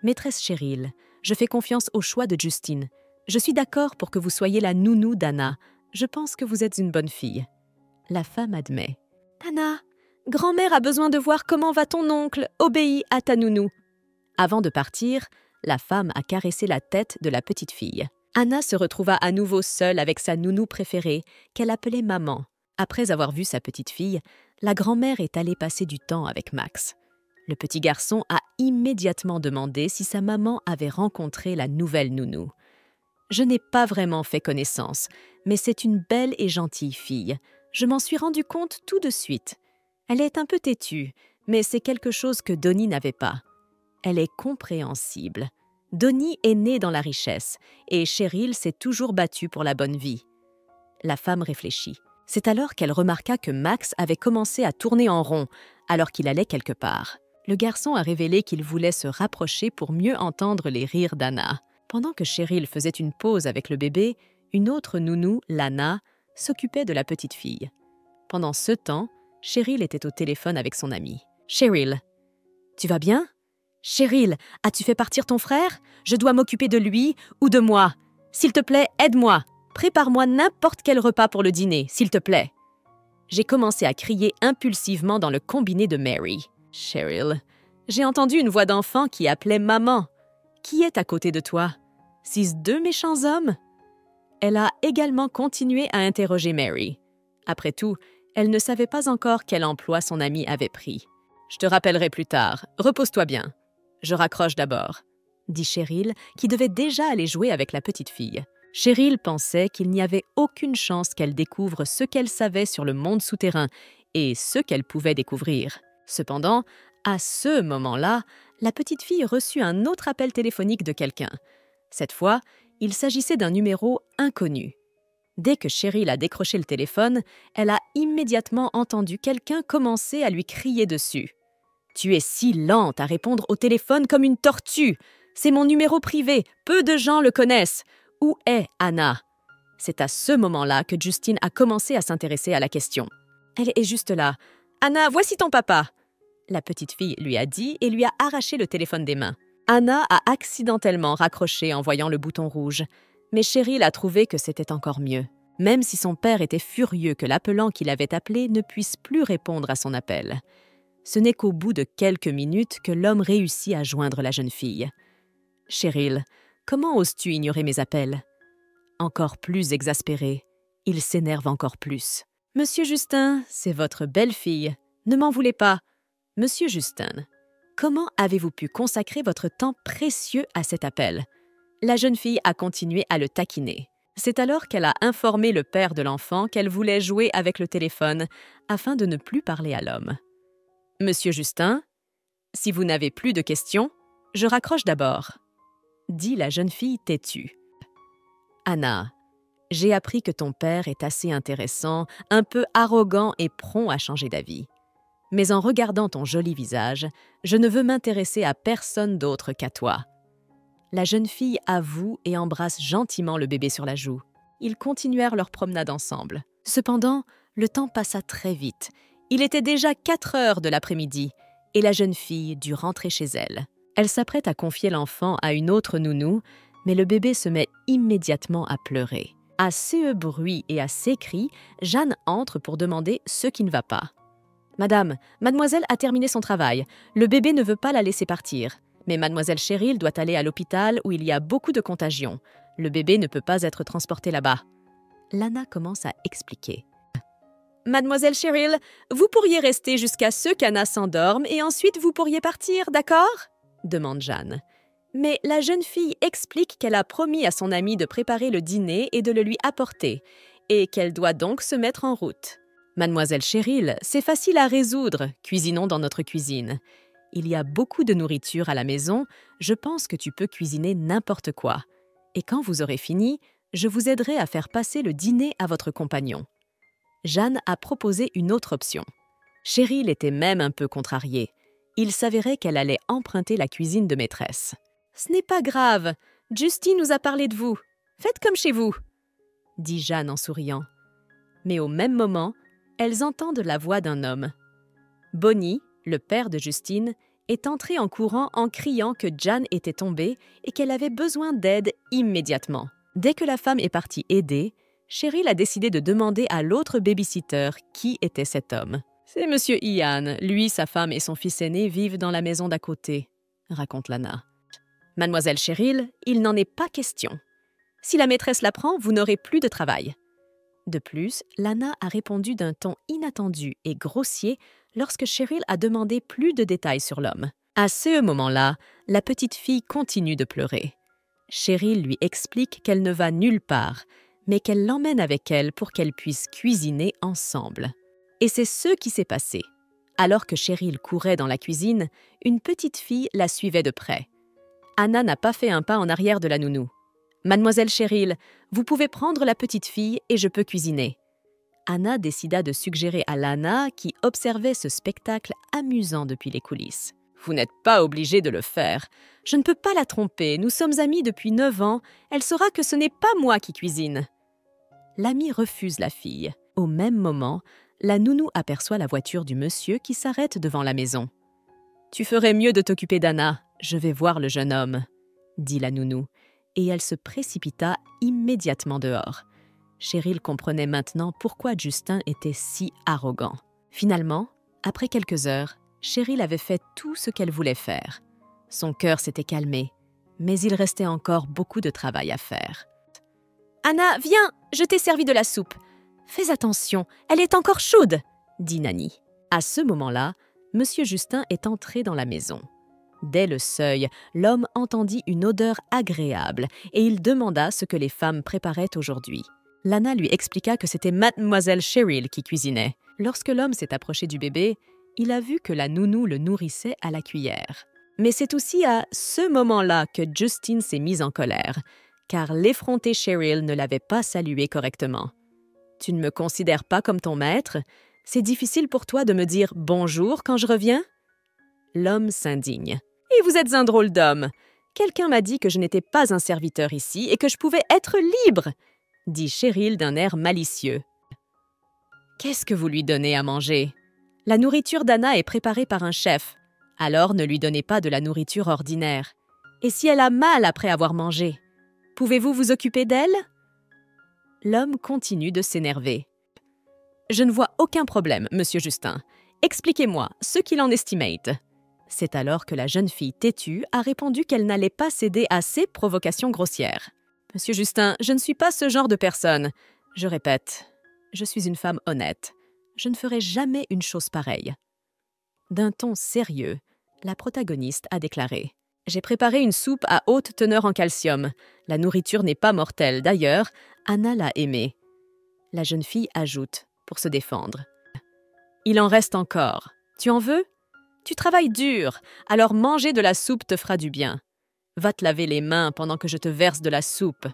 Maîtresse Cheryl, je fais confiance au choix de Justine. Je suis d'accord pour que vous soyez la nounou d'Anna. Je pense que vous êtes une bonne fille. » La femme admet. « Anna, grand-mère a besoin de voir comment va ton oncle. Obéis à ta nounou. » Avant de partir, la femme a caressé la tête de la petite fille. Anna se retrouva à nouveau seule avec sa nounou préférée, qu'elle appelait maman. Après avoir vu sa petite fille, la grand-mère est allée passer du temps avec Max. Le petit garçon a immédiatement demandé si sa maman avait rencontré la nouvelle nounou. « Je n'ai pas vraiment fait connaissance, mais c'est une belle et gentille fille. Je m'en suis rendu compte tout de suite. Elle est un peu têtue, mais c'est quelque chose que Donnie n'avait pas. Elle est compréhensible. Donnie est née dans la richesse, et Cheryl s'est toujours battue pour la bonne vie. » La femme réfléchit. C'est alors qu'elle remarqua que Max avait commencé à tourner en rond, alors qu'il allait quelque part. Le garçon a révélé qu'il voulait se rapprocher pour mieux entendre les rires d'Anna. Pendant que Cheryl faisait une pause avec le bébé, une autre nounou, Lana, s'occupait de la petite fille. Pendant ce temps, Cheryl était au téléphone avec son amie. « Cheryl, tu vas bien ? Cheryl, as-tu fait partir ton frère ? Je dois m'occuper de lui ou de moi. S'il te plaît, aide-moi. Prépare-moi n'importe quel repas pour le dîner, s'il te plaît. » J'ai commencé à crier impulsivement dans le combiné de Mary. « Cheryl, j'ai entendu une voix d'enfant qui appelait maman. Qui est à côté de toi? Six deux méchants hommes? » Elle a également continué à interroger Mary. Après tout, elle ne savait pas encore quel emploi son amie avait pris. « Je te rappellerai plus tard. Repose-toi bien. Je raccroche d'abord, » dit Cheryl, qui devait déjà aller jouer avec la petite fille. Cheryl pensait qu'il n'y avait aucune chance qu'elle découvre ce qu'elle savait sur le monde souterrain et ce qu'elle pouvait découvrir. Cependant, à ce moment-là, la petite fille reçut un autre appel téléphonique de quelqu'un. Cette fois, il s'agissait d'un numéro inconnu. Dès que Cheryl a décroché le téléphone, elle a immédiatement entendu quelqu'un commencer à lui crier dessus. « Tu es si lente à répondre au téléphone comme une tortue. C'est mon numéro privé, peu de gens le connaissent. Où est Anna ?» C'est à ce moment-là que Justine a commencé à s'intéresser à la question. « Elle est juste là. Anna, voici ton papa !» La petite fille lui a dit et lui a arraché le téléphone des mains. Anna a accidentellement raccroché en voyant le bouton rouge, mais Cheryl a trouvé que c'était encore mieux, même si son père était furieux que l'appelant qu'il avait appelé ne puisse plus répondre à son appel. Ce n'est qu'au bout de quelques minutes que l'homme réussit à joindre la jeune fille. « Cheryl, comment oses-tu ignorer mes appels ?» Encore plus exaspéré, il s'énerve encore plus. « Monsieur Justin, c'est votre belle-fille. Ne m'en voulez pas. Monsieur Justin, comment avez-vous pu consacrer votre temps précieux à cet appel ?» La jeune fille a continué à le taquiner. C'est alors qu'elle a informé le père de l'enfant qu'elle voulait jouer avec le téléphone afin de ne plus parler à l'homme. « Monsieur Justin, si vous n'avez plus de questions, je raccroche d'abord, » dit la jeune fille têtue. « Anna, j'ai appris que ton père est assez intéressant, un peu arrogant et prompt à changer d'avis. Mais en regardant ton joli visage, je ne veux m'intéresser à personne d'autre qu'à toi. » La jeune fille avoue et embrasse gentiment le bébé sur la joue. Ils continuèrent leur promenade ensemble. Cependant, le temps passa très vite. Il était déjà 4 heures de l'après-midi et la jeune fille dut rentrer chez elle. Elle s'apprête à confier l'enfant à une autre nounou, mais le bébé se met immédiatement à pleurer. À ces bruits et à ces cris, Jeanne entre pour demander ce qui ne va pas. « Madame, mademoiselle a terminé son travail. Le bébé ne veut pas la laisser partir. Mais mademoiselle Cheryl doit aller à l'hôpital où il y a beaucoup de contagions. Le bébé ne peut pas être transporté là-bas. » Lana commence à expliquer. « Mademoiselle Cheryl, vous pourriez rester jusqu'à ce qu'Anna s'endorme et ensuite vous pourriez partir, d'accord ?» demande Jeanne. Mais la jeune fille explique qu'elle a promis à son amie de préparer le dîner et de le lui apporter, et qu'elle doit donc se mettre en route. « Mademoiselle Cheryl, c'est facile à résoudre, cuisinons dans notre cuisine. Il y a beaucoup de nourriture à la maison, je pense que tu peux cuisiner n'importe quoi. Et quand vous aurez fini, je vous aiderai à faire passer le dîner à votre compagnon. » Jeanne a proposé une autre option. Cheryl était même un peu contrariée. Il s'avérait qu'elle allait emprunter la cuisine de maîtresse. « Ce n'est pas grave, Justine nous a parlé de vous. Faites comme chez vous, » dit Jeanne en souriant. Mais au même moment, elles entendent la voix d'un homme. Bonnie, le père de Justine, est entré en courant en criant que Jeanne était tombée et qu'elle avait besoin d'aide immédiatement. Dès que la femme est partie aider, Cheryl a décidé de demander à l'autre babysitter qui était cet homme. « C'est Monsieur Ian. Lui, sa femme et son fils aîné vivent dans la maison d'à côté, » raconte Lana. « Mademoiselle Cheryl, il n'en est pas question. Si la maîtresse l'apprend, vous n'aurez plus de travail. » De plus, Lana a répondu d'un ton inattendu et grossier lorsque Cheryl a demandé plus de détails sur l'homme. À ce moment-là, la petite fille continue de pleurer. Cheryl lui explique qu'elle ne va nulle part, mais qu'elle l'emmène avec elle pour qu'elle puisse cuisiner ensemble. Et c'est ce qui s'est passé. Alors que Cheryl courait dans la cuisine, une petite fille la suivait de près. Anna n'a pas fait un pas en arrière de la nounou. « Mademoiselle Cheryl, vous pouvez prendre la petite fille et je peux cuisiner. » Anna décida de suggérer à Lana, qui observait ce spectacle amusant depuis les coulisses. « Vous n'êtes pas obligée de le faire. Je ne peux pas la tromper, nous sommes amis depuis 9 ans, elle saura que ce n'est pas moi qui cuisine. » L'amie refuse la fille. Au même moment, la nounou aperçoit la voiture du monsieur qui s'arrête devant la maison. « Tu ferais mieux de t'occuper d'Anna, je vais voir le jeune homme, » dit la nounou, et elle se précipita immédiatement dehors. Cheryl comprenait maintenant pourquoi Justin était si arrogant. Finalement, après quelques heures, Cheryl avait fait tout ce qu'elle voulait faire. Son cœur s'était calmé, mais il restait encore beaucoup de travail à faire. « Anna, viens, je t'ai servi de la soupe. Fais attention, elle est encore chaude, » dit Nanny. À ce moment-là, Monsieur Justin est entré dans la maison. Dès le seuil, l'homme entendit une odeur agréable et il demanda ce que les femmes préparaient aujourd'hui. Lana lui expliqua que c'était Mademoiselle Cheryl qui cuisinait. Lorsque l'homme s'est approché du bébé, il a vu que la nounou le nourrissait à la cuillère. Mais c'est aussi à ce moment-là que Justine s'est mise en colère, car l'effrontée Cheryl ne l'avait pas saluée correctement. « Tu ne me considères pas comme ton maître? C'est difficile pour toi de me dire « bonjour » quand je reviens ?» L'homme s'indigne. « Et vous êtes un drôle d'homme. Quelqu'un m'a dit que je n'étais pas un serviteur ici et que je pouvais être libre, » dit Cheryl d'un air malicieux. « Qu'est-ce que vous lui donnez à manger? La nourriture d'Anna est préparée par un chef, alors ne lui donnez pas de la nourriture ordinaire. Et si elle a mal après avoir mangé, pouvez-vous vous occuper d'elle? L'homme continue de s'énerver. Je ne vois aucun problème, monsieur Justin. Expliquez-moi ce qu'il en estimate. C'est alors que la jeune fille têtue a répondu qu'elle n'allait pas céder à ces provocations grossières. Monsieur Justin, je ne suis pas ce genre de personne. Je répète, je suis une femme honnête. Je ne ferai jamais une chose pareille. D'un ton sérieux, la protagoniste a déclaré « J'ai préparé une soupe à haute teneur en calcium. La nourriture n'est pas mortelle. D'ailleurs, Anna l'a aimée. » La jeune fille ajoute, pour se défendre « Il en reste encore. Tu en veux? Tu travailles dur, alors manger de la soupe te fera du bien. Va te laver les mains pendant que je te verse de la soupe. »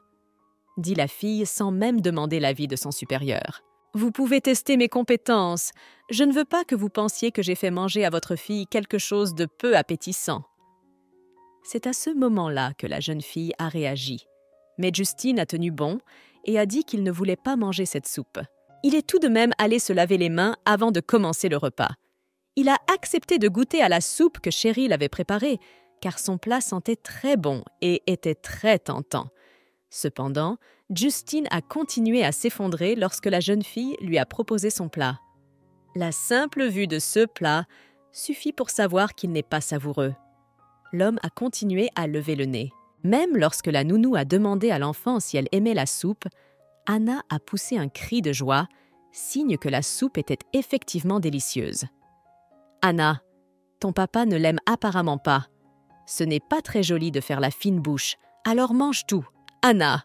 dit la fille sans même demander l'avis de son supérieur. « Vous pouvez tester mes compétences. Je ne veux pas que vous pensiez que j'ai fait manger à votre fille quelque chose de peu appétissant. » C'est à ce moment-là que la jeune fille a réagi. Mais Justine a tenu bon et a dit qu'il ne voulait pas manger cette soupe. Il est tout de même allé se laver les mains avant de commencer le repas. Il a accepté de goûter à la soupe que Cheryl avait préparée, car son plat sentait très bon et était très tentant. Cependant, Justine a continué à s'effondrer lorsque la jeune fille lui a proposé son plat. La simple vue de ce plat suffit pour savoir qu'il n'est pas savoureux. L'homme a continué à lever le nez. Même lorsque la nounou a demandé à l'enfant si elle aimait la soupe, Anna a poussé un cri de joie, signe que la soupe était effectivement délicieuse. « Anna, ton papa ne l'aime apparemment pas. Ce n'est pas très joli de faire la fine bouche, alors mange tout, Anna !»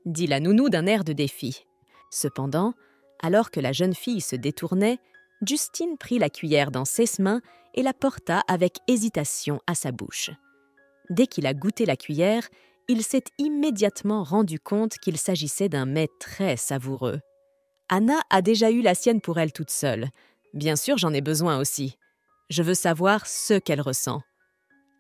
dit la nounou d'un air de défi. Cependant, alors que la jeune fille se détournait, Justine prit la cuillère dans ses mains et la porta avec hésitation à sa bouche. Dès qu'il a goûté la cuillère, il s'est immédiatement rendu compte qu'il s'agissait d'un mets très savoureux. Anna a déjà eu la sienne pour elle toute seule. Bien sûr, j'en ai besoin aussi. Je veux savoir ce qu'elle ressent.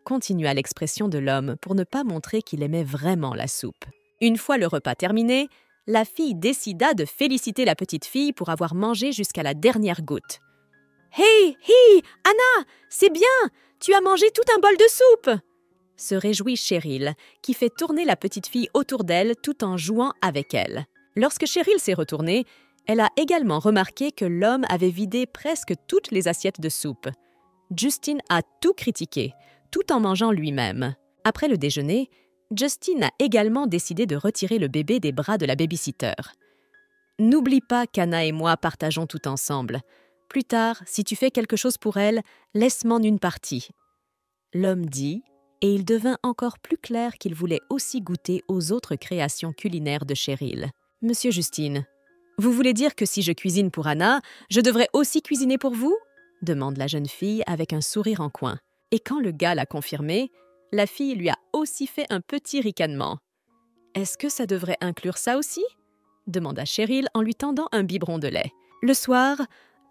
Continua l'expression de l'homme pour ne pas montrer qu'il aimait vraiment la soupe. Une fois le repas terminé, la fille décida de féliciter la petite fille pour avoir mangé jusqu'à la dernière goutte. « Hey, Anna, c'est bien! Tu as mangé tout un bol de soupe !» se réjouit Cheryl, qui fait tourner la petite fille autour d'elle tout en jouant avec elle. Lorsque Cheryl s'est retournée, elle a également remarqué que l'homme avait vidé presque toutes les assiettes de soupe. Justine a tout critiqué, tout en mangeant lui-même. Après le déjeuner, Justine a également décidé de retirer le bébé des bras de la baby-sitter. « N'oublie pas qu'Anna et moi partageons tout ensemble. Plus tard, si tu fais quelque chose pour elle, laisse-m'en une partie. » L'homme dit, et il devint encore plus clair qu'il voulait aussi goûter aux autres créations culinaires de Cheryl. « Monsieur Justine, vous voulez dire que si je cuisine pour Anna, je devrais aussi cuisiner pour vous ?» demande la jeune fille avec un sourire en coin. Et quand le gars l'a confirmé, la fille lui a aussi fait un petit ricanement. « Est-ce que ça devrait inclure ça aussi ?» demanda Cheryl en lui tendant un biberon de lait. Le soir,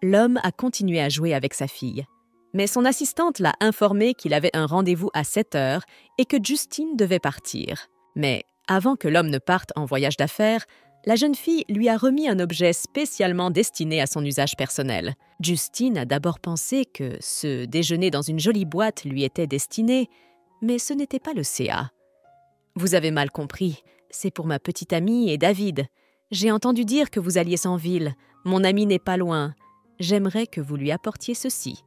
l'homme a continué à jouer avec sa fille. Mais son assistante l'a informé qu'il avait un rendez-vous à 7 heures et que Justine devait partir. Mais avant que l'homme ne parte en voyage d'affaires, la jeune fille lui a remis un objet spécialement destiné à son usage personnel. Justine a d'abord pensé que ce déjeuner dans une jolie boîte lui était destiné, mais ce n'était pas le CA. « Vous avez mal compris, c'est pour ma petite amie et David. J'ai entendu dire que vous alliez en ville. Mon ami n'est pas loin. J'aimerais que vous lui apportiez ceci. »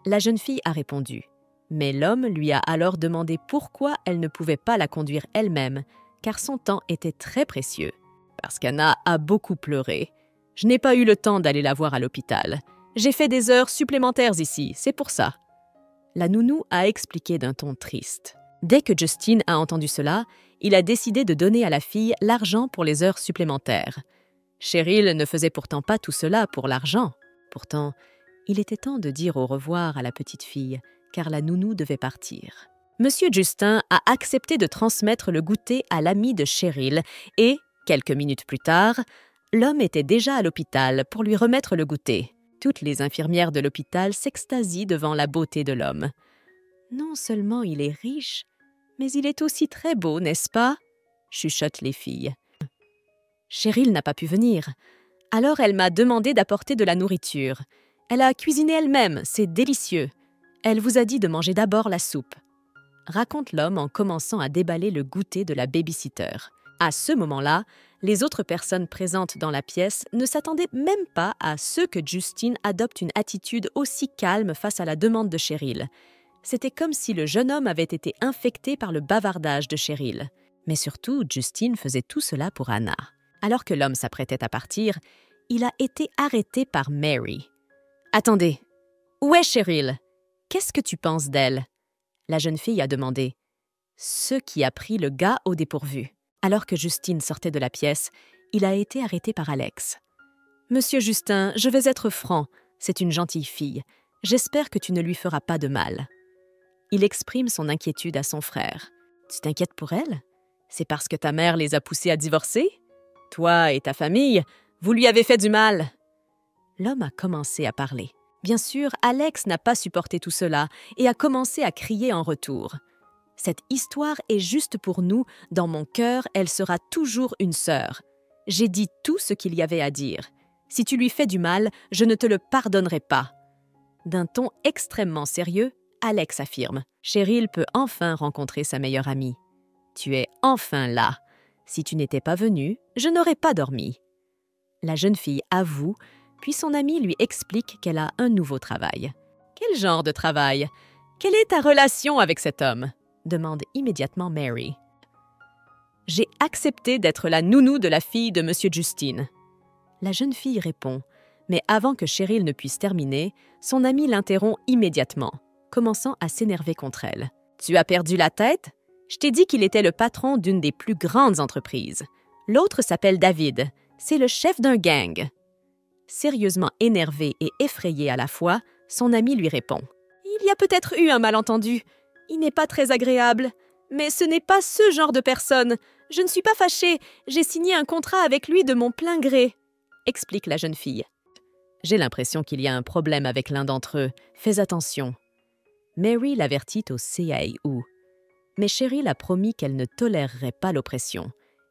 La jeune fille a répondu, mais l'homme lui a alors demandé pourquoi elle ne pouvait pas la conduire elle-même, car son temps était très précieux. « Parce qu'Anna a beaucoup pleuré. Je n'ai pas eu le temps d'aller la voir à l'hôpital. J'ai fait des heures supplémentaires ici, c'est pour ça. » La nounou a expliqué d'un ton triste. Dès que Justine a entendu cela, il a décidé de donner à la fille l'argent pour les heures supplémentaires. Cheryl ne faisait pourtant pas tout cela pour l'argent. Pourtant, il était temps de dire au revoir à la petite fille, car la nounou devait partir. Monsieur Justin a accepté de transmettre le goûter à l'ami de Cheryl et, quelques minutes plus tard, l'homme était déjà à l'hôpital pour lui remettre le goûter. Toutes les infirmières de l'hôpital s'extasient devant la beauté de l'homme. Non seulement il est riche, mais il est aussi très beau, n'est-ce pas? Chuchotent les filles. Cheryl n'a pas pu venir. Alors elle m'a demandé d'apporter de la nourriture. Elle a cuisiné elle-même, c'est délicieux. Elle vous a dit de manger d'abord la soupe. raconte l'homme en commençant à déballer le goûter de la baby-sitter. À ce moment-là, les autres personnes présentes dans la pièce ne s'attendaient même pas à ce que Justine adopte une attitude aussi calme face à la demande de Cheryl. C'était comme si le jeune homme avait été infecté par le bavardage de Cheryl. Mais surtout, Justine faisait tout cela pour Anna. Alors que l'homme s'apprêtait à partir, il a été arrêté par Mary. « Attendez, où est Cheryl? Qu'est-ce que tu penses d'elle ?» La jeune fille a demandé, ce qui a pris le gars au dépourvu. Alors que Justine sortait de la pièce, il a été arrêté par Alex. « Monsieur Justin, je vais être franc, c'est une gentille fille. J'espère que tu ne lui feras pas de mal. » Il exprime son inquiétude à son frère. « Tu t'inquiètes pour elle? C'est parce que ta mère les a poussés à divorcer? Toi et ta famille, vous lui avez fait du mal. » L'homme a commencé à parler. Bien sûr, Alex n'a pas supporté tout cela et a commencé à crier en retour. « Cette histoire est juste pour nous. Dans mon cœur, elle sera toujours une sœur. J'ai dit tout ce qu'il y avait à dire. Si tu lui fais du mal, je ne te le pardonnerai pas. » D'un ton extrêmement sérieux, Alex affirme « Cheryl peut enfin rencontrer sa meilleure amie. Tu es enfin là. Si tu n'étais pas venu, je n'aurais pas dormi. » La jeune fille avoue, puis son amie lui explique qu'elle a un nouveau travail. « Quel genre de travail? Quelle est ta relation avec cet homme ?» demande immédiatement Mary. « J'ai accepté d'être la nounou de la fille de Monsieur Justine. » La jeune fille répond, mais avant que Cheryl ne puisse terminer, son amie l'interrompt immédiatement, commençant à s'énerver contre elle. « Tu as perdu la tête? Je t'ai dit qu'il était le patron d'une des plus grandes entreprises. L'autre s'appelle David, c'est le chef d'un gang. » Sérieusement énervée et effrayée à la fois, son amie lui répond. « Il y a peut-être eu un malentendu. Il n'est pas très agréable. Mais ce n'est pas ce genre de personne. Je ne suis pas fâchée. J'ai signé un contrat avec lui de mon plein gré. » explique la jeune fille. « J'ai l'impression qu'il y a un problème avec l'un d'entre eux. Fais attention. » Mary l'avertit au CIU. Mais Cheryl a promis qu'elle ne tolérerait pas l'oppression,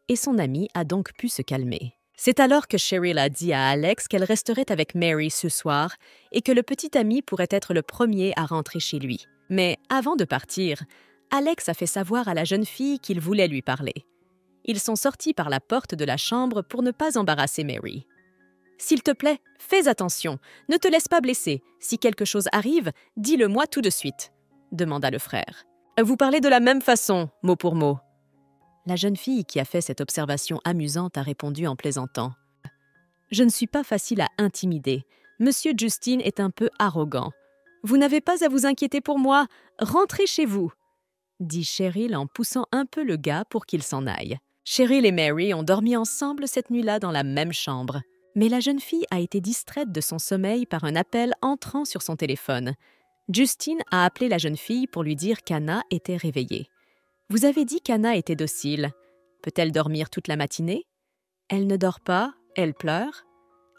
et son amie a donc pu se calmer. C'est alors que Cheryl a dit à Alex qu'elle resterait avec Mary ce soir et que le petit ami pourrait être le premier à rentrer chez lui. Mais avant de partir, Alex a fait savoir à la jeune fille qu'il voulait lui parler. Ils sont sortis par la porte de la chambre pour ne pas embarrasser Mary. « S'il te plaît, fais attention, ne te laisse pas blesser. Si quelque chose arrive, dis-le-moi tout de suite, » demanda le frère. « Vous parlez de la même façon, mot pour mot. » La jeune fille qui a fait cette observation amusante a répondu en plaisantant. « Je ne suis pas facile à intimider. Monsieur Justine est un peu arrogant. Vous n'avez pas à vous inquiéter pour moi. Rentrez chez vous, » dit Cheryl en poussant un peu le gars pour qu'il s'en aille. Cheryl et Mary ont dormi ensemble cette nuit-là dans la même chambre. Mais la jeune fille a été distraite de son sommeil par un appel entrant sur son téléphone. Justine a appelé la jeune fille pour lui dire qu'Anna était réveillée. « Vous avez dit qu'Anna était docile. Peut-elle dormir toute la matinée? Elle ne dort pas, elle pleure. »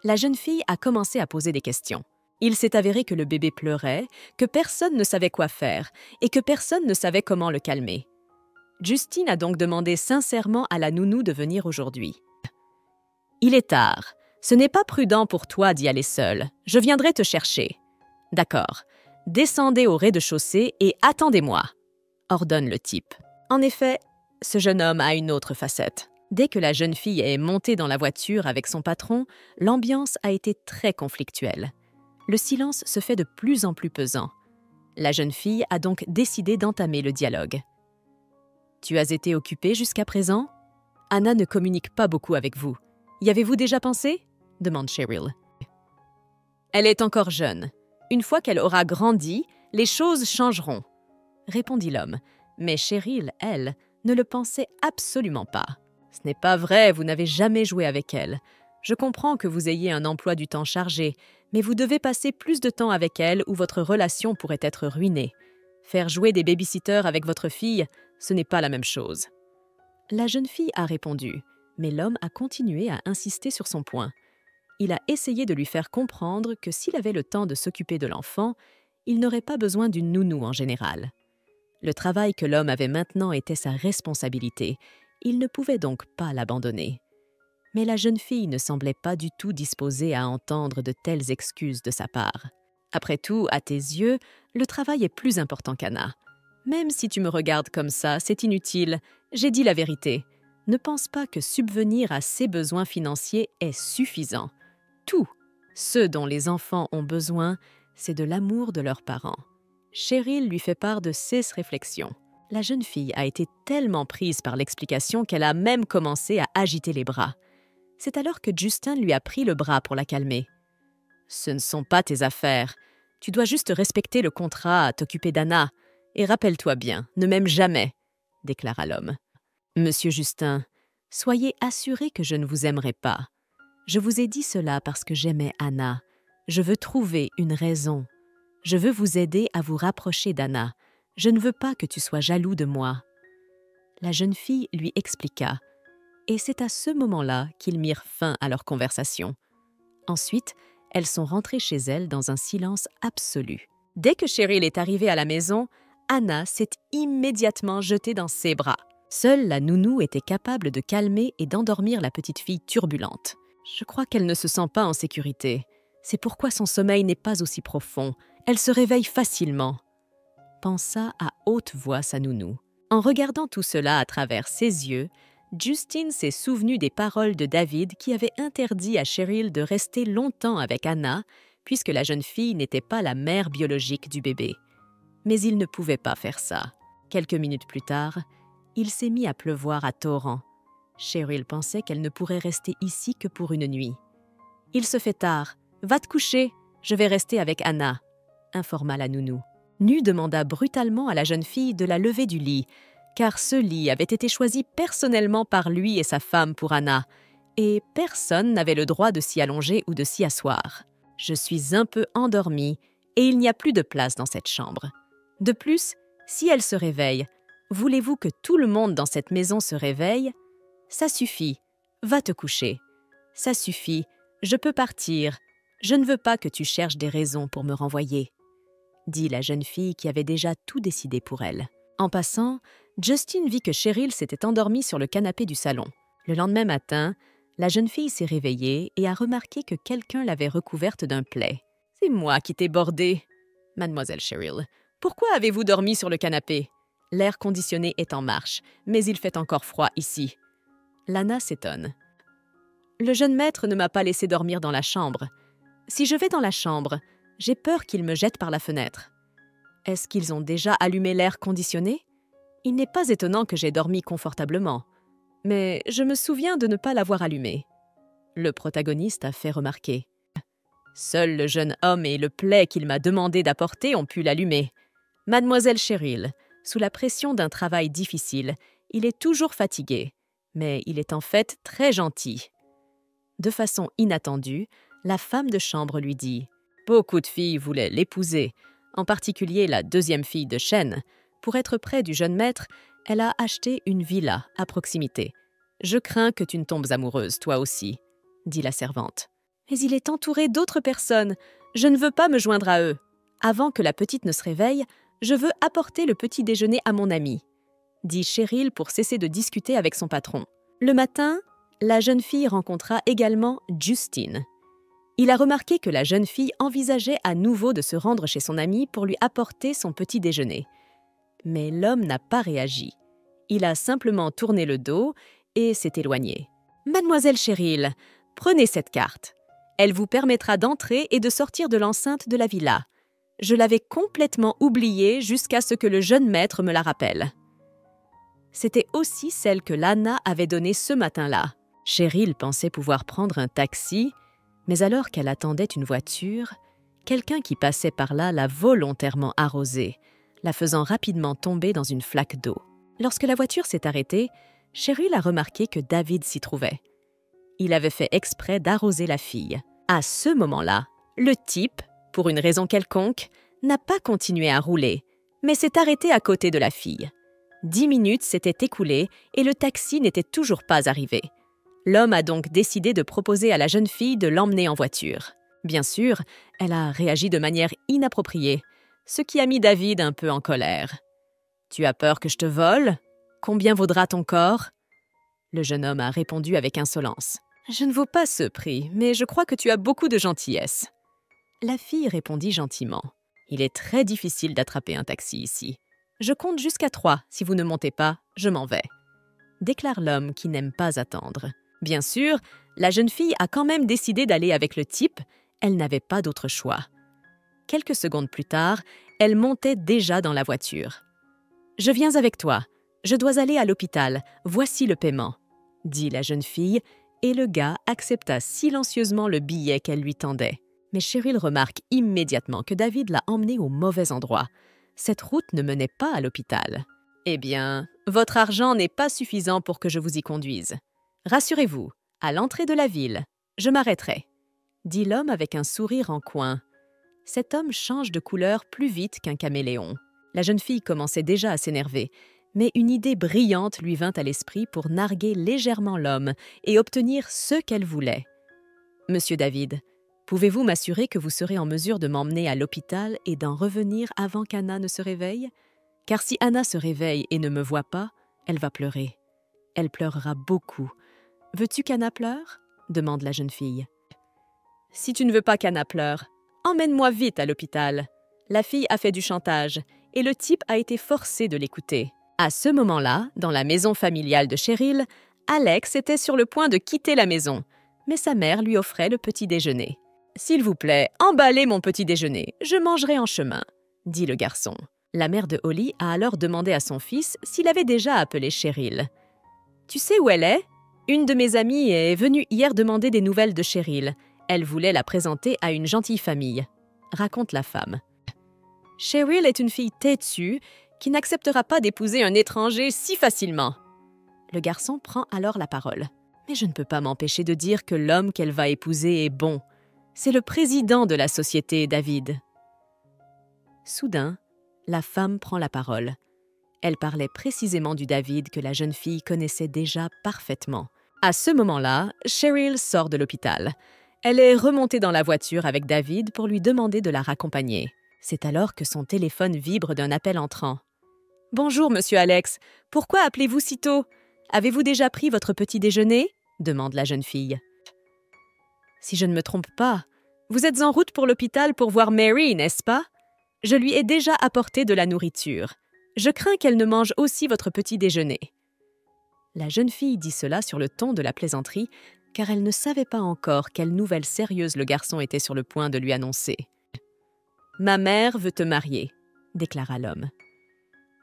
La jeune fille a commencé à poser des questions. Il s'est avéré que le bébé pleurait, que personne ne savait quoi faire et que personne ne savait comment le calmer. Justine a donc demandé sincèrement à la nounou de venir aujourd'hui. « Il est tard. Ce n'est pas prudent pour toi d'y aller seule. Je viendrai te chercher. »« D'accord. Descendez au rez-de-chaussée et attendez-moi, » ordonne le type. En effet, ce jeune homme a une autre facette. Dès que la jeune fille est montée dans la voiture avec son patron, l'ambiance a été très conflictuelle. Le silence se fait de plus en plus pesant. La jeune fille a donc décidé d'entamer le dialogue. « Tu as été occupée jusqu'à présent? Anna ne communique pas beaucoup avec vous. Y avez-vous déjà pensé? » demande Cheryl. « Elle est encore jeune. Une fois qu'elle aura grandi, les choses changeront, » répondit l'homme. Mais Cheryl, elle, ne le pensait absolument pas. « Ce n'est pas vrai, vous n'avez jamais joué avec elle. Je comprends que vous ayez un emploi du temps chargé, mais vous devez passer plus de temps avec elle ou votre relation pourrait être ruinée. Faire jouer des baby-sitters avec votre fille, ce n'est pas la même chose. » La jeune fille a répondu, mais l'homme a continué à insister sur son point. Il a essayé de lui faire comprendre que s'il avait le temps de s'occuper de l'enfant, il n'aurait pas besoin d'une nounou en général. Le travail que l'homme avait maintenant était sa responsabilité. Il ne pouvait donc pas l'abandonner. Mais la jeune fille ne semblait pas du tout disposée à entendre de telles excuses de sa part. « Après tout, à tes yeux, le travail est plus important qu'Anna. Même si tu me regardes comme ça, c'est inutile. J'ai dit la vérité. Ne pense pas que subvenir à ses besoins financiers est suffisant. Tout, ce dont les enfants ont besoin, c'est de l'amour de leurs parents. Cheryl lui fait part de ses réflexions. La jeune fille a été tellement prise par l'explication qu'elle a même commencé à agiter les bras. C'est alors que Justin lui a pris le bras pour la calmer. « Ce ne sont pas tes affaires. Tu dois juste respecter le contrat, t'occuper d'Anna. Et rappelle-toi bien, ne m'aime jamais, » déclara l'homme. « Monsieur Justin, soyez assuré que je ne vous aimerai pas. Je vous ai dit cela parce que j'aimais Anna. Je veux trouver une raison. Je veux vous aider à vous rapprocher d'Anna. Je ne veux pas que tu sois jaloux de moi. » La jeune fille lui expliqua, et c'est à ce moment-là qu'ils mirent fin à leur conversation. Ensuite, elles sont rentrées chez elles dans un silence absolu. Dès que Cheryl est arrivée à la maison, Anna s'est immédiatement jetée dans ses bras. Seule la nounou était capable de calmer et d'endormir la petite fille turbulente. Je crois qu'elle ne se sent pas en sécurité. C'est pourquoi son sommeil n'est pas aussi profond. Elle se réveille facilement, pensa à haute voix sa nounou. En regardant tout cela à travers ses yeux, Justine s'est souvenue des paroles de David qui avait interdit à Cheryl de rester longtemps avec Anna, puisque la jeune fille n'était pas la mère biologique du bébé. Mais il ne pouvait pas faire ça. Quelques minutes plus tard, il s'est mis à pleuvoir à torrents. Cheryl pensait qu'elle ne pourrait rester ici que pour une nuit. « Il se fait tard. Va te coucher. Je vais rester avec Anna », informa la nounou. Nu demanda brutalement à la jeune fille de la lever du lit, car ce lit avait été choisi personnellement par lui et sa femme pour Anna, et personne n'avait le droit de s'y allonger ou de s'y asseoir. « Je suis un peu endormie et il n'y a plus de place dans cette chambre. De plus, si elle se réveille, voulez-vous que tout le monde dans cette maison se réveille? Ça suffit, va te coucher. Ça suffit, je peux partir. Je ne veux pas que tu cherches des raisons pour me renvoyer, » dit la jeune fille qui avait déjà tout décidé pour elle. En passant, Justine vit que Cheryl s'était endormie sur le canapé du salon. Le lendemain matin, la jeune fille s'est réveillée et a remarqué que quelqu'un l'avait recouverte d'un plaid. « C'est moi qui t'ai bordée, mademoiselle Cheryl. Pourquoi avez-vous dormi sur le canapé? L'air conditionné est en marche, mais il fait encore froid ici. » Lana s'étonne. « Le jeune maître ne m'a pas laissé dormir dans la chambre. Si je vais dans la chambre, j'ai peur qu'il me jette par la fenêtre. Est-ce qu'ils ont déjà allumé l'air conditionné? Il n'est pas étonnant que j'ai dormi confortablement. Mais je me souviens de ne pas l'avoir allumé. » Le protagoniste a fait remarquer. « Seul le jeune homme et le plaid qu'il m'a demandé d'apporter ont pu l'allumer. Mademoiselle Cheryl, sous la pression d'un travail difficile, il est toujours fatigué, mais il est en fait très gentil. » De façon inattendue, la femme de chambre lui dit « Beaucoup de filles voulaient l'épouser, en particulier la deuxième fille de Chen. Pour être près du jeune maître, elle a acheté une villa à proximité. Je crains que tu ne tombes amoureuse, toi aussi, » dit la servante. « Mais il est entouré d'autres personnes. Je ne veux pas me joindre à eux. Avant que la petite ne se réveille, je veux apporter le petit déjeuner à mon ami, » dit Cheryl pour cesser de discuter avec son patron. Le matin, la jeune fille rencontra également Justine. Il a remarqué que la jeune fille envisageait à nouveau de se rendre chez son ami pour lui apporter son petit déjeuner. Mais l'homme n'a pas réagi. Il a simplement tourné le dos et s'est éloigné. « Mademoiselle Cheryl, prenez cette carte. Elle vous permettra d'entrer et de sortir de l'enceinte de la villa. Je l'avais complètement oubliée jusqu'à ce que le jeune maître me la rappelle. » C'était aussi celle que Lana avait donnée ce matin-là. Cheryl pensait pouvoir prendre un taxi, mais alors qu'elle attendait une voiture, quelqu'un qui passait par là l'a volontairement arrosée, la faisant rapidement tomber dans une flaque d'eau. Lorsque la voiture s'est arrêtée, Cheryl a remarqué que David s'y trouvait. Il avait fait exprès d'arroser la fille. À ce moment-là, le type, pour une raison quelconque, n'a pas continué à rouler, mais s'est arrêté à côté de la fille. 10 minutes s'étaient écoulées et le taxi n'était toujours pas arrivé. L'homme a donc décidé de proposer à la jeune fille de l'emmener en voiture. Bien sûr, elle a réagi de manière inappropriée, ce qui a mis David un peu en colère. « Tu as peur que je te vole? Combien vaudra ton corps ?» Le jeune homme a répondu avec insolence. « Je ne vaux pas ce prix, mais je crois que tu as beaucoup de gentillesse. » La fille répondit gentiment. « Il est très difficile d'attraper un taxi ici. Je compte jusqu'à 3. Si vous ne montez pas, je m'en vais, déclare l'homme qui n'aime pas attendre. Bien sûr, la jeune fille a quand même décidé d'aller avec le type. Elle n'avait pas d'autre choix. Quelques secondes plus tard, elle montait déjà dans la voiture. « Je viens avec toi. Je dois aller à l'hôpital. Voici le paiement, » dit la jeune fille, et le gars accepta silencieusement le billet qu'elle lui tendait. Mais Cheryl remarque immédiatement que David l'a emmenée au mauvais endroit. Cette route ne menait pas à l'hôpital. « Eh bien, votre argent n'est pas suffisant pour que je vous y conduise. Rassurez-vous, à l'entrée de la ville, je m'arrêterai, » dit l'homme avec un sourire en coin. Cet homme change de couleur plus vite qu'un caméléon. La jeune fille commençait déjà à s'énerver, mais une idée brillante lui vint à l'esprit pour narguer légèrement l'homme et obtenir ce qu'elle voulait. « Monsieur David, pouvez-vous m'assurer que vous serez en mesure de m'emmener à l'hôpital et d'en revenir avant qu'Anna ne se réveille? Car si Anna se réveille et ne me voit pas, elle va pleurer. Elle pleurera beaucoup. Veux-tu qu'Anna pleure ?» demande la jeune fille. « Si tu ne veux pas qu'Anna pleure, emmène-moi vite à l'hôpital. » La fille a fait du chantage et le type a été forcé de l'écouter. À ce moment-là, dans la maison familiale de Cheryl, Alex était sur le point de quitter la maison, mais sa mère lui offrait le petit déjeuner. « S'il vous plaît, emballez mon petit déjeuner, je mangerai en chemin, » dit le garçon. La mère de Holly a alors demandé à son fils s'il avait déjà appelé Cheryl. « Tu sais où elle est? Une de mes amies est venue hier demander des nouvelles de Cheryl. Elle voulait la présenter à une gentille famille, » raconte la femme. « Cheryl est une fille têtue qui n'acceptera pas d'épouser un étranger si facilement. » Le garçon prend alors la parole. « Mais je ne peux pas m'empêcher de dire que l'homme qu'elle va épouser est bon. C'est le président de la société, David. » Soudain, la femme prend la parole. Elle parlait précisément du David que la jeune fille connaissait déjà parfaitement. À ce moment-là, Cheryl sort de l'hôpital. Elle est remontée dans la voiture avec David pour lui demander de la raccompagner. C'est alors que son téléphone vibre d'un appel entrant. « Bonjour, monsieur Alex. Pourquoi appelez-vous si tôt? Avez-vous déjà pris votre petit déjeuner ?» demande la jeune fille. « Si je ne me trompe pas, vous êtes en route pour l'hôpital pour voir Mary, n'est-ce pas? Je lui ai déjà apporté de la nourriture. Je crains qu'elle ne mange aussi votre petit déjeuner. » La jeune fille dit cela sur le ton de la plaisanterie, car elle ne savait pas encore quelle nouvelle sérieuse le garçon était sur le point de lui annoncer. « Ma mère veut te marier, » déclara l'homme.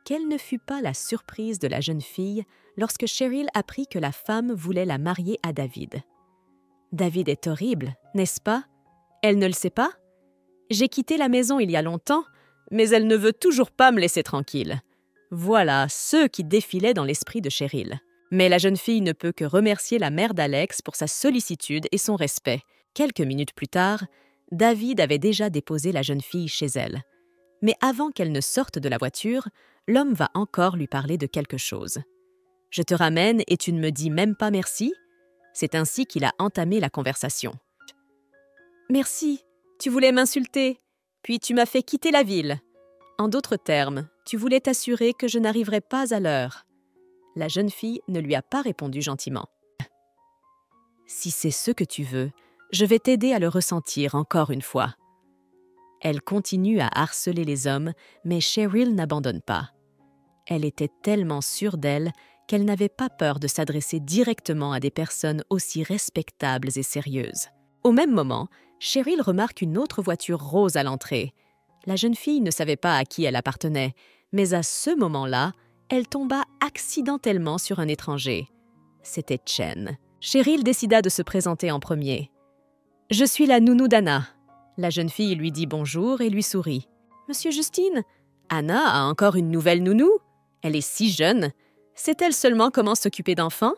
Quelle ne fut pas la surprise de la jeune fille lorsque Cheryl apprit que la femme voulait la marier à David. « David est horrible, n'est-ce pas? Elle ne le sait pas? J'ai quitté la maison il y a longtemps, mais elle ne veut toujours pas me laisser tranquille. » Voilà ce qui défilait dans l'esprit de Cheryl. Mais la jeune fille ne peut que remercier la mère d'Alex pour sa sollicitude et son respect. Quelques minutes plus tard, David avait déjà déposé la jeune fille chez elle. Mais avant qu'elle ne sorte de la voiture, l'homme va encore lui parler de quelque chose. « Je te ramène et tu ne me dis même pas merci ?» C'est ainsi qu'il a entamé la conversation. « Merci, tu voulais m'insulter, puis tu m'as fait quitter la ville. En d'autres termes, tu voulais t'assurer que je n'arriverais pas à l'heure. » La jeune fille ne lui a pas répondu gentiment. « Si c'est ce que tu veux, je vais t'aider à le ressentir encore une fois. » Elle continue à harceler les hommes, mais Cheryl n'abandonne pas. Elle était tellement sûre d'elle qu'elle n'avait pas peur de s'adresser directement à des personnes aussi respectables et sérieuses. Au même moment, Cheryl remarque une autre voiture rose à l'entrée. La jeune fille ne savait pas à qui elle appartenait, mais à ce moment-là, elle tomba accidentellement sur un étranger. C'était Chen. Cheryl décida de se présenter en premier. « Je suis la nounou d'Anna. » La jeune fille lui dit bonjour et lui sourit. « Monsieur Justine, Anna a encore une nouvelle nounou? Elle est si jeune. Sait-elle seulement comment s'occuper d'enfants? »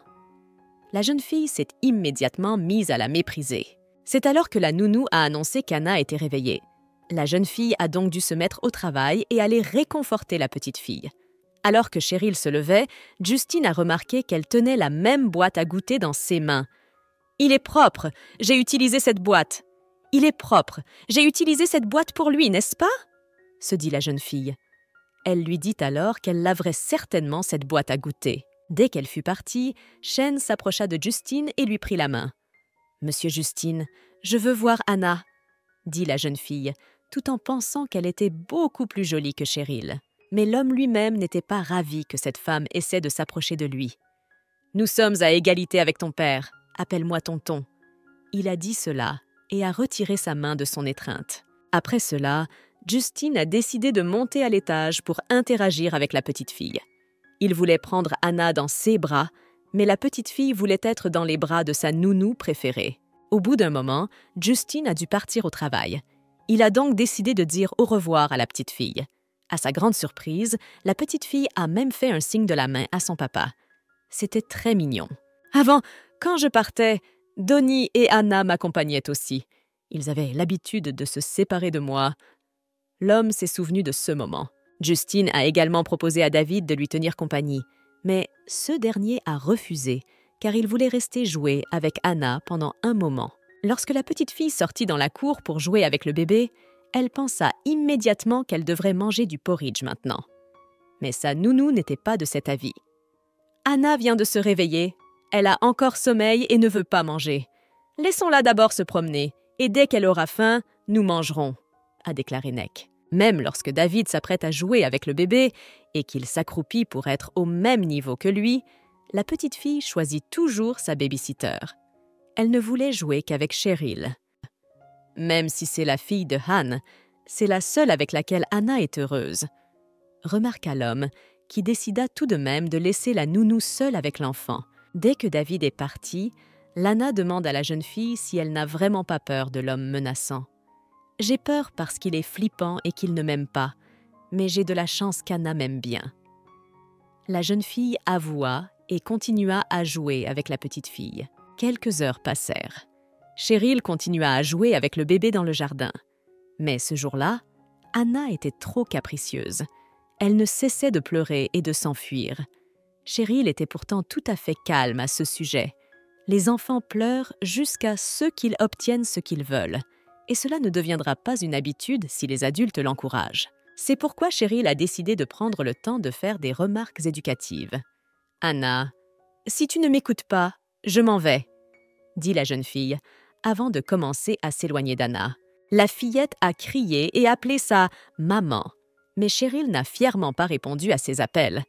La jeune fille s'est immédiatement mise à la mépriser. C'est alors que la nounou a annoncé qu'Anna était réveillée. La jeune fille a donc dû se mettre au travail et aller réconforter la petite fille. Alors que Cheryl se levait, Justine a remarqué qu'elle tenait la même boîte à goûter dans ses mains. « Il est propre, j'ai utilisé cette boîte. Il est propre, j'ai utilisé cette boîte pour lui, n'est-ce pas ?» se dit la jeune fille. Elle lui dit alors qu'elle laverait certainement cette boîte à goûter. Dès qu'elle fut partie, Chen s'approcha de Justine et lui prit la main. « Monsieur Justine, je veux voir Anna, » dit la jeune fille, tout en pensant qu'elle était beaucoup plus jolie que Cheryl. Mais l'homme lui-même n'était pas ravi que cette femme essaie de s'approcher de lui. « Nous sommes à égalité avec ton père. Appelle-moi tonton. » Il a dit cela et a retiré sa main de son étreinte. Après cela, Justin a décidé de monter à l'étage pour interagir avec la petite fille. Il voulait prendre Anna dans ses bras, mais la petite fille voulait être dans les bras de sa nounou préférée. Au bout d'un moment, Justin a dû partir au travail. Il a donc décidé de dire au revoir à la petite fille. À sa grande surprise, la petite fille a même fait un signe de la main à son papa. C'était très mignon. Avant, quand je partais, Donnie et Anna m'accompagnaient aussi. Ils avaient l'habitude de se séparer de moi. L'homme s'est souvenu de ce moment. Justin a également proposé à David de lui tenir compagnie, mais ce dernier a refusé, car il voulait rester jouer avec Anna pendant un moment. Lorsque la petite fille sortit dans la cour pour jouer avec le bébé, elle pensa immédiatement qu'elle devrait manger du porridge maintenant. Mais sa nounou n'était pas de cet avis. « Anna vient de se réveiller. Elle a encore sommeil et ne veut pas manger. Laissons-la d'abord se promener, et dès qu'elle aura faim, nous mangerons, » a déclaré Nick. Même lorsque David s'apprête à jouer avec le bébé et qu'il s'accroupit pour être au même niveau que lui, la petite fille choisit toujours sa babysitter. Elle ne voulait jouer qu'avec Cheryl. Même si c'est la fille de Han, c'est la seule avec laquelle Anna est heureuse, remarqua l'homme, qui décida tout de même de laisser la nounou seule avec l'enfant. Dès que David est parti, Lana demande à la jeune fille si elle n'a vraiment pas peur de l'homme menaçant. « J'ai peur parce qu'il est flippant et qu'il ne m'aime pas, mais j'ai de la chance qu'Anna m'aime bien. » La jeune fille avoua et continua à jouer avec la petite fille. Quelques heures passèrent. Cheryl continua à jouer avec le bébé dans le jardin. Mais ce jour-là, Anna était trop capricieuse. Elle ne cessait de pleurer et de s'enfuir. Cheryl était pourtant tout à fait calme à ce sujet. Les enfants pleurent jusqu'à ce qu'ils obtiennent ce qu'ils veulent. Et cela ne deviendra pas une habitude si les adultes l'encouragent. C'est pourquoi Cheryl a décidé de prendre le temps de faire des remarques éducatives. « Anna, si tu ne m'écoutes pas, je m'en vais, » dit la jeune fille, avant de commencer à s'éloigner d'Anna. La fillette a crié et appelé sa « maman », mais Cheryl n'a fièrement pas répondu à ses appels.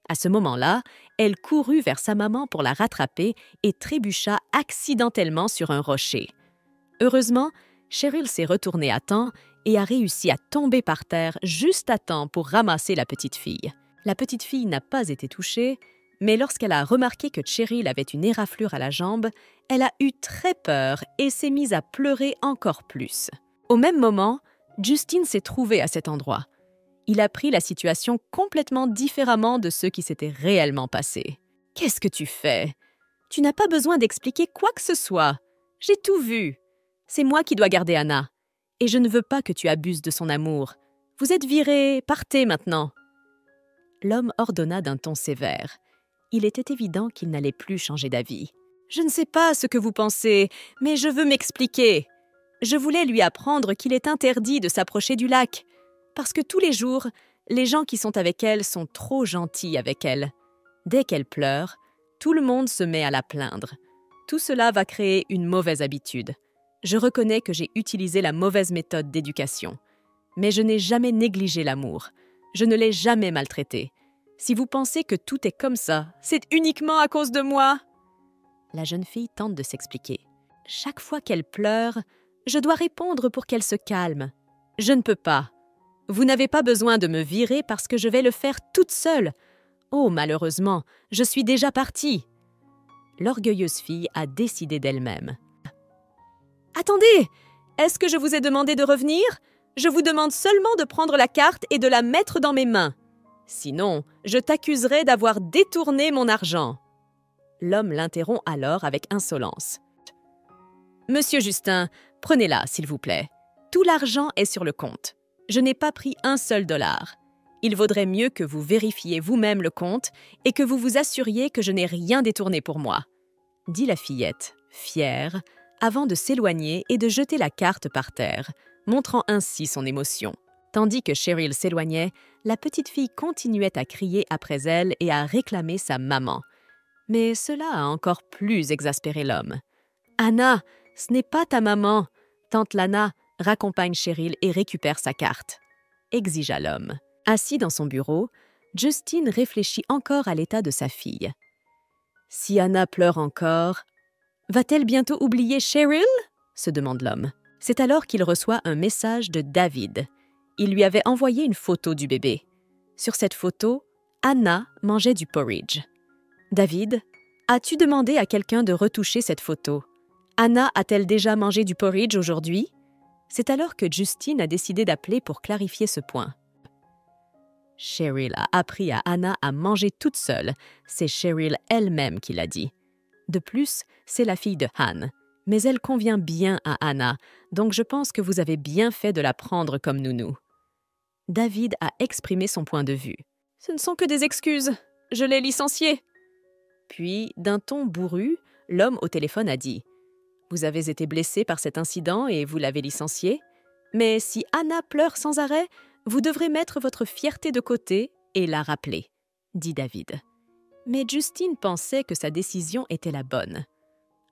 À ce moment-là, elle courut vers sa maman pour la rattraper et trébucha accidentellement sur un rocher. Heureusement, Cheryl s'est retournée à temps et a réussi à tomber par terre juste à temps pour ramasser la petite fille. La petite fille n'a pas été touchée, mais lorsqu'elle a remarqué que Cheryl avait une éraflure à la jambe, elle a eu très peur et s'est mise à pleurer encore plus. Au même moment, Justin s'est trouvé à cet endroit. Il a pris la situation complètement différemment de ce qui s'était réellement passé. « Qu'est-ce que tu fais? Tu n'as pas besoin d'expliquer quoi que ce soit. J'ai tout vu. C'est moi qui dois garder Anna. Et je ne veux pas que tu abuses de son amour. Vous êtes virés, partez maintenant. » L'homme ordonna d'un ton sévère. Il était évident qu'il n'allait plus changer d'avis. « Je ne sais pas ce que vous pensez, mais je veux m'expliquer. Je voulais lui apprendre qu'il est interdit de s'approcher du lac, parce que tous les jours, les gens qui sont avec elle sont trop gentils avec elle. Dès qu'elle pleure, tout le monde se met à la plaindre. Tout cela va créer une mauvaise habitude. Je reconnais que j'ai utilisé la mauvaise méthode d'éducation. Mais je n'ai jamais négligé l'amour. Je ne l'ai jamais maltraité. Si vous pensez que tout est comme ça, c'est uniquement à cause de moi. » La jeune fille tente de s'expliquer. « Chaque fois qu'elle pleure, je dois répondre pour qu'elle se calme. Je ne peux pas. Vous n'avez pas besoin de me virer parce que je vais le faire toute seule. Oh, malheureusement, je suis déjà partie. » L'orgueilleuse fille a décidé d'elle-même. « Attendez! Est-ce que je vous ai demandé de revenir? Je vous demande seulement de prendre la carte et de la mettre dans mes mains. Sinon, je t'accuserai d'avoir détourné mon argent. » L'homme l'interrompt alors avec insolence. « Monsieur Justin, prenez-la, s'il vous plaît. Tout l'argent est sur le compte. Je n'ai pas pris un seul dollar. Il vaudrait mieux que vous vérifiez vous-même le compte et que vous vous assuriez que je n'ai rien détourné pour moi, » dit la fillette, fière, avant de s'éloigner et de jeter la carte par terre, montrant ainsi son émotion. Tandis que Cheryl s'éloignait, la petite fille continuait à crier après elle et à réclamer sa maman. Mais cela a encore plus exaspéré l'homme. « Anna, ce n'est pas ta maman. Tante Lana raccompagne Cheryl et récupère sa carte, » exigea l'homme. Assis dans son bureau, Justine réfléchit encore à l'état de sa fille. Si Anna pleure encore, va-t-elle bientôt oublier Cheryl? Se demande l'homme. C'est alors qu'il reçoit un message de David. Il lui avait envoyé une photo du bébé. Sur cette photo, Anna mangeait du porridge. David, as-tu demandé à quelqu'un de retoucher cette photo? Anna a-t-elle déjà mangé du porridge aujourd'hui? C'est alors que Justine a décidé d'appeler pour clarifier ce point. Cheryl a appris à Anna à manger toute seule. C'est Cheryl elle-même qui l'a dit. De plus, c'est la fille de Han. Mais elle convient bien à Anna, donc je pense que vous avez bien fait de la prendre comme nounou. David a exprimé son point de vue. Ce ne sont que des excuses. Je l'ai licenciée. Puis, d'un ton bourru, l'homme au téléphone a dit « Vous avez été blessé par cet incident et vous l'avez licenciée. Mais si Anna pleure sans arrêt, vous devrez mettre votre fierté de côté et la rappeler, » dit David. Mais Justine pensait que sa décision était la bonne.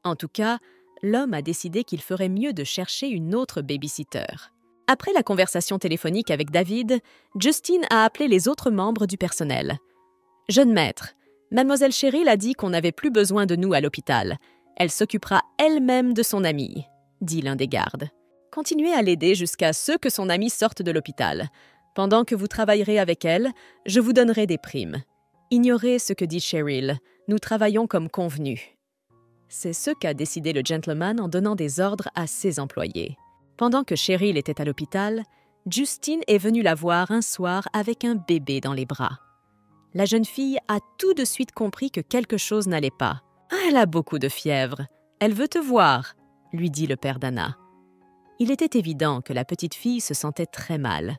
En tout cas, l'homme a décidé qu'il ferait mieux de chercher une autre babysitter. Après la conversation téléphonique avec David, Justine a appelé les autres membres du personnel. « Jeune maître, Mademoiselle Cheryl a dit qu'on n'avait plus besoin de nous à l'hôpital. Elle s'occupera elle-même de son amie, » dit l'un des gardes. « Continuez à l'aider jusqu'à ce que son amie sorte de l'hôpital. Pendant que vous travaillerez avec elle, je vous donnerai des primes. Ignorez ce que dit Cheryl. Nous travaillons comme convenu. » C'est ce qu'a décidé le gentleman en donnant des ordres à ses employés. Pendant que Cheryl était à l'hôpital, Justine est venue la voir un soir avec un bébé dans les bras. La jeune fille a tout de suite compris que quelque chose n'allait pas. « Elle a beaucoup de fièvre. Elle veut te voir, » lui dit le père d'Anna. Il était évident que la petite fille se sentait très mal.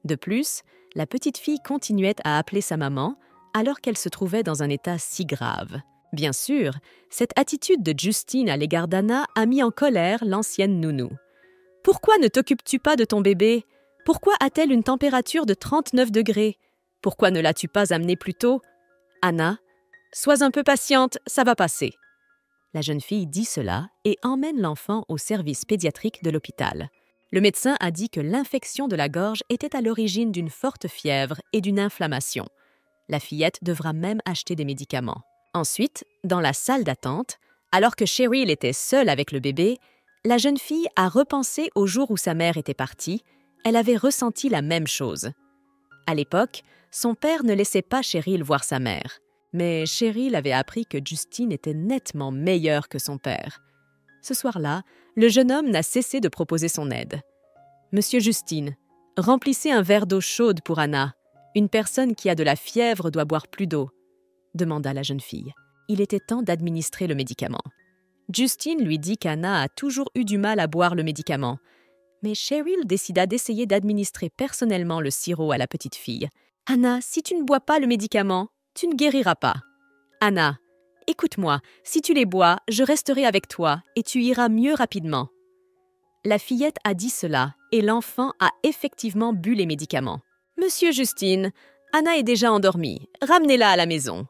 De plus, la petite fille continuait à appeler sa maman alors qu'elle se trouvait dans un état si grave. Bien sûr, cette attitude de Justine à l'égard d'Anna a mis en colère l'ancienne nounou. « Pourquoi ne t'occupes-tu pas de ton bébé? Pourquoi a-t-elle une température de 39 degrés? Pourquoi ne l'as-tu pas amenée plus tôt? Anna, sois un peu patiente, ça va passer. » La jeune fille dit cela et emmène l'enfant au service pédiatrique de l'hôpital. Le médecin a dit que l'infection de la gorge était à l'origine d'une forte fièvre et d'une inflammation. La fillette devra même acheter des médicaments. Ensuite, dans la salle d'attente, alors que Cheryl était seule avec le bébé, la jeune fille a repensé au jour où sa mère était partie. Elle avait ressenti la même chose. À l'époque, son père ne laissait pas Cheryl voir sa mère. Mais Cheryl avait appris que Justine était nettement meilleure que son père. Ce soir-là, le jeune homme n'a cessé de proposer son aide. « Monsieur Justine, remplissez un verre d'eau chaude pour Anna. Une personne qui a de la fièvre doit boire plus d'eau. » demanda la jeune fille. Il était temps d'administrer le médicament. Justine lui dit qu'Anna a toujours eu du mal à boire le médicament. Mais Cheryl décida d'essayer d'administrer personnellement le sirop à la petite fille. « Anna, si tu ne bois pas le médicament, tu ne guériras pas. Anna, écoute-moi, si tu les bois, je resterai avec toi et tu iras mieux rapidement. » La fillette a dit cela et l'enfant a effectivement bu les médicaments. « Monsieur Justine, Anna est déjà endormie. Ramenez-la à la maison. »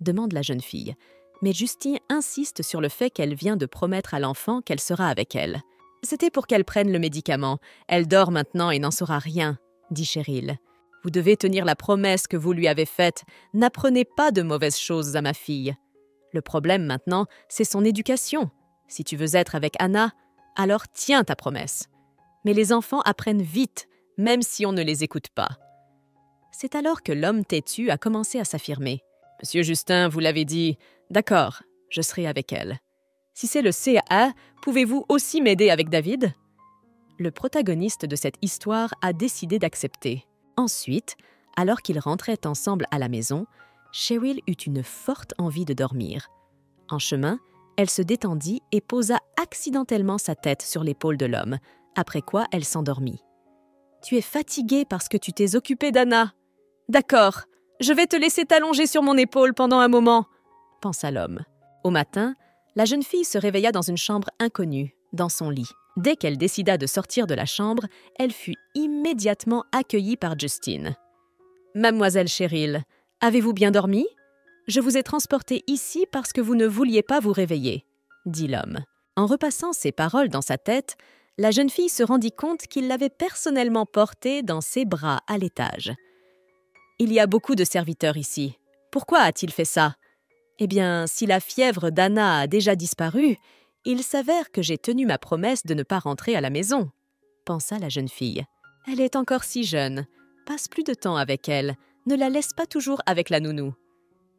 demande la jeune fille. Mais Justine insiste sur le fait qu'elle vient de promettre à l'enfant qu'elle sera avec elle. « C'était pour qu'elle prenne le médicament. Elle dort maintenant et n'en saura rien, » dit Cheryl. « Vous devez tenir la promesse que vous lui avez faite. N'apprenez pas de mauvaises choses à ma fille. Le problème maintenant, c'est son éducation. Si tu veux être avec Anna, alors tiens ta promesse. Mais les enfants apprennent vite, même si on ne les écoute pas. » C'est alors que l'homme têtu a commencé à s'affirmer. « Monsieur Justin, vous l'avez dit. D'accord, je serai avec elle. Si c'est le CA, pouvez-vous aussi m'aider avec David ?» Le protagoniste de cette histoire a décidé d'accepter. Ensuite, alors qu'ils rentraient ensemble à la maison, Cheryl eut une forte envie de dormir. En chemin, elle se détendit et posa accidentellement sa tête sur l'épaule de l'homme, après quoi elle s'endormit. « Tu es fatiguée parce que tu t'es occupée d'Anna. D'accord, je vais te laisser t'allonger sur mon épaule pendant un moment, » pensa l'homme. Au matin, la jeune fille se réveilla dans une chambre inconnue, dans son lit. Dès qu'elle décida de sortir de la chambre, elle fut immédiatement accueillie par Justine. « Mademoiselle Cheryl, avez-vous bien dormi? Je vous ai transportée ici parce que vous ne vouliez pas vous réveiller, » dit l'homme. En repassant ces paroles dans sa tête, la jeune fille se rendit compte qu'il l'avait personnellement portée dans ses bras à l'étage. Il y a beaucoup de serviteurs ici. Pourquoi a-t-il fait ça? Eh bien, si la fièvre d'Anna a déjà disparu, il s'avère que j'ai tenu ma promesse de ne pas rentrer à la maison, pensa la jeune fille. Elle est encore si jeune. Passe plus de temps avec elle. Ne la laisse pas toujours avec la nounou.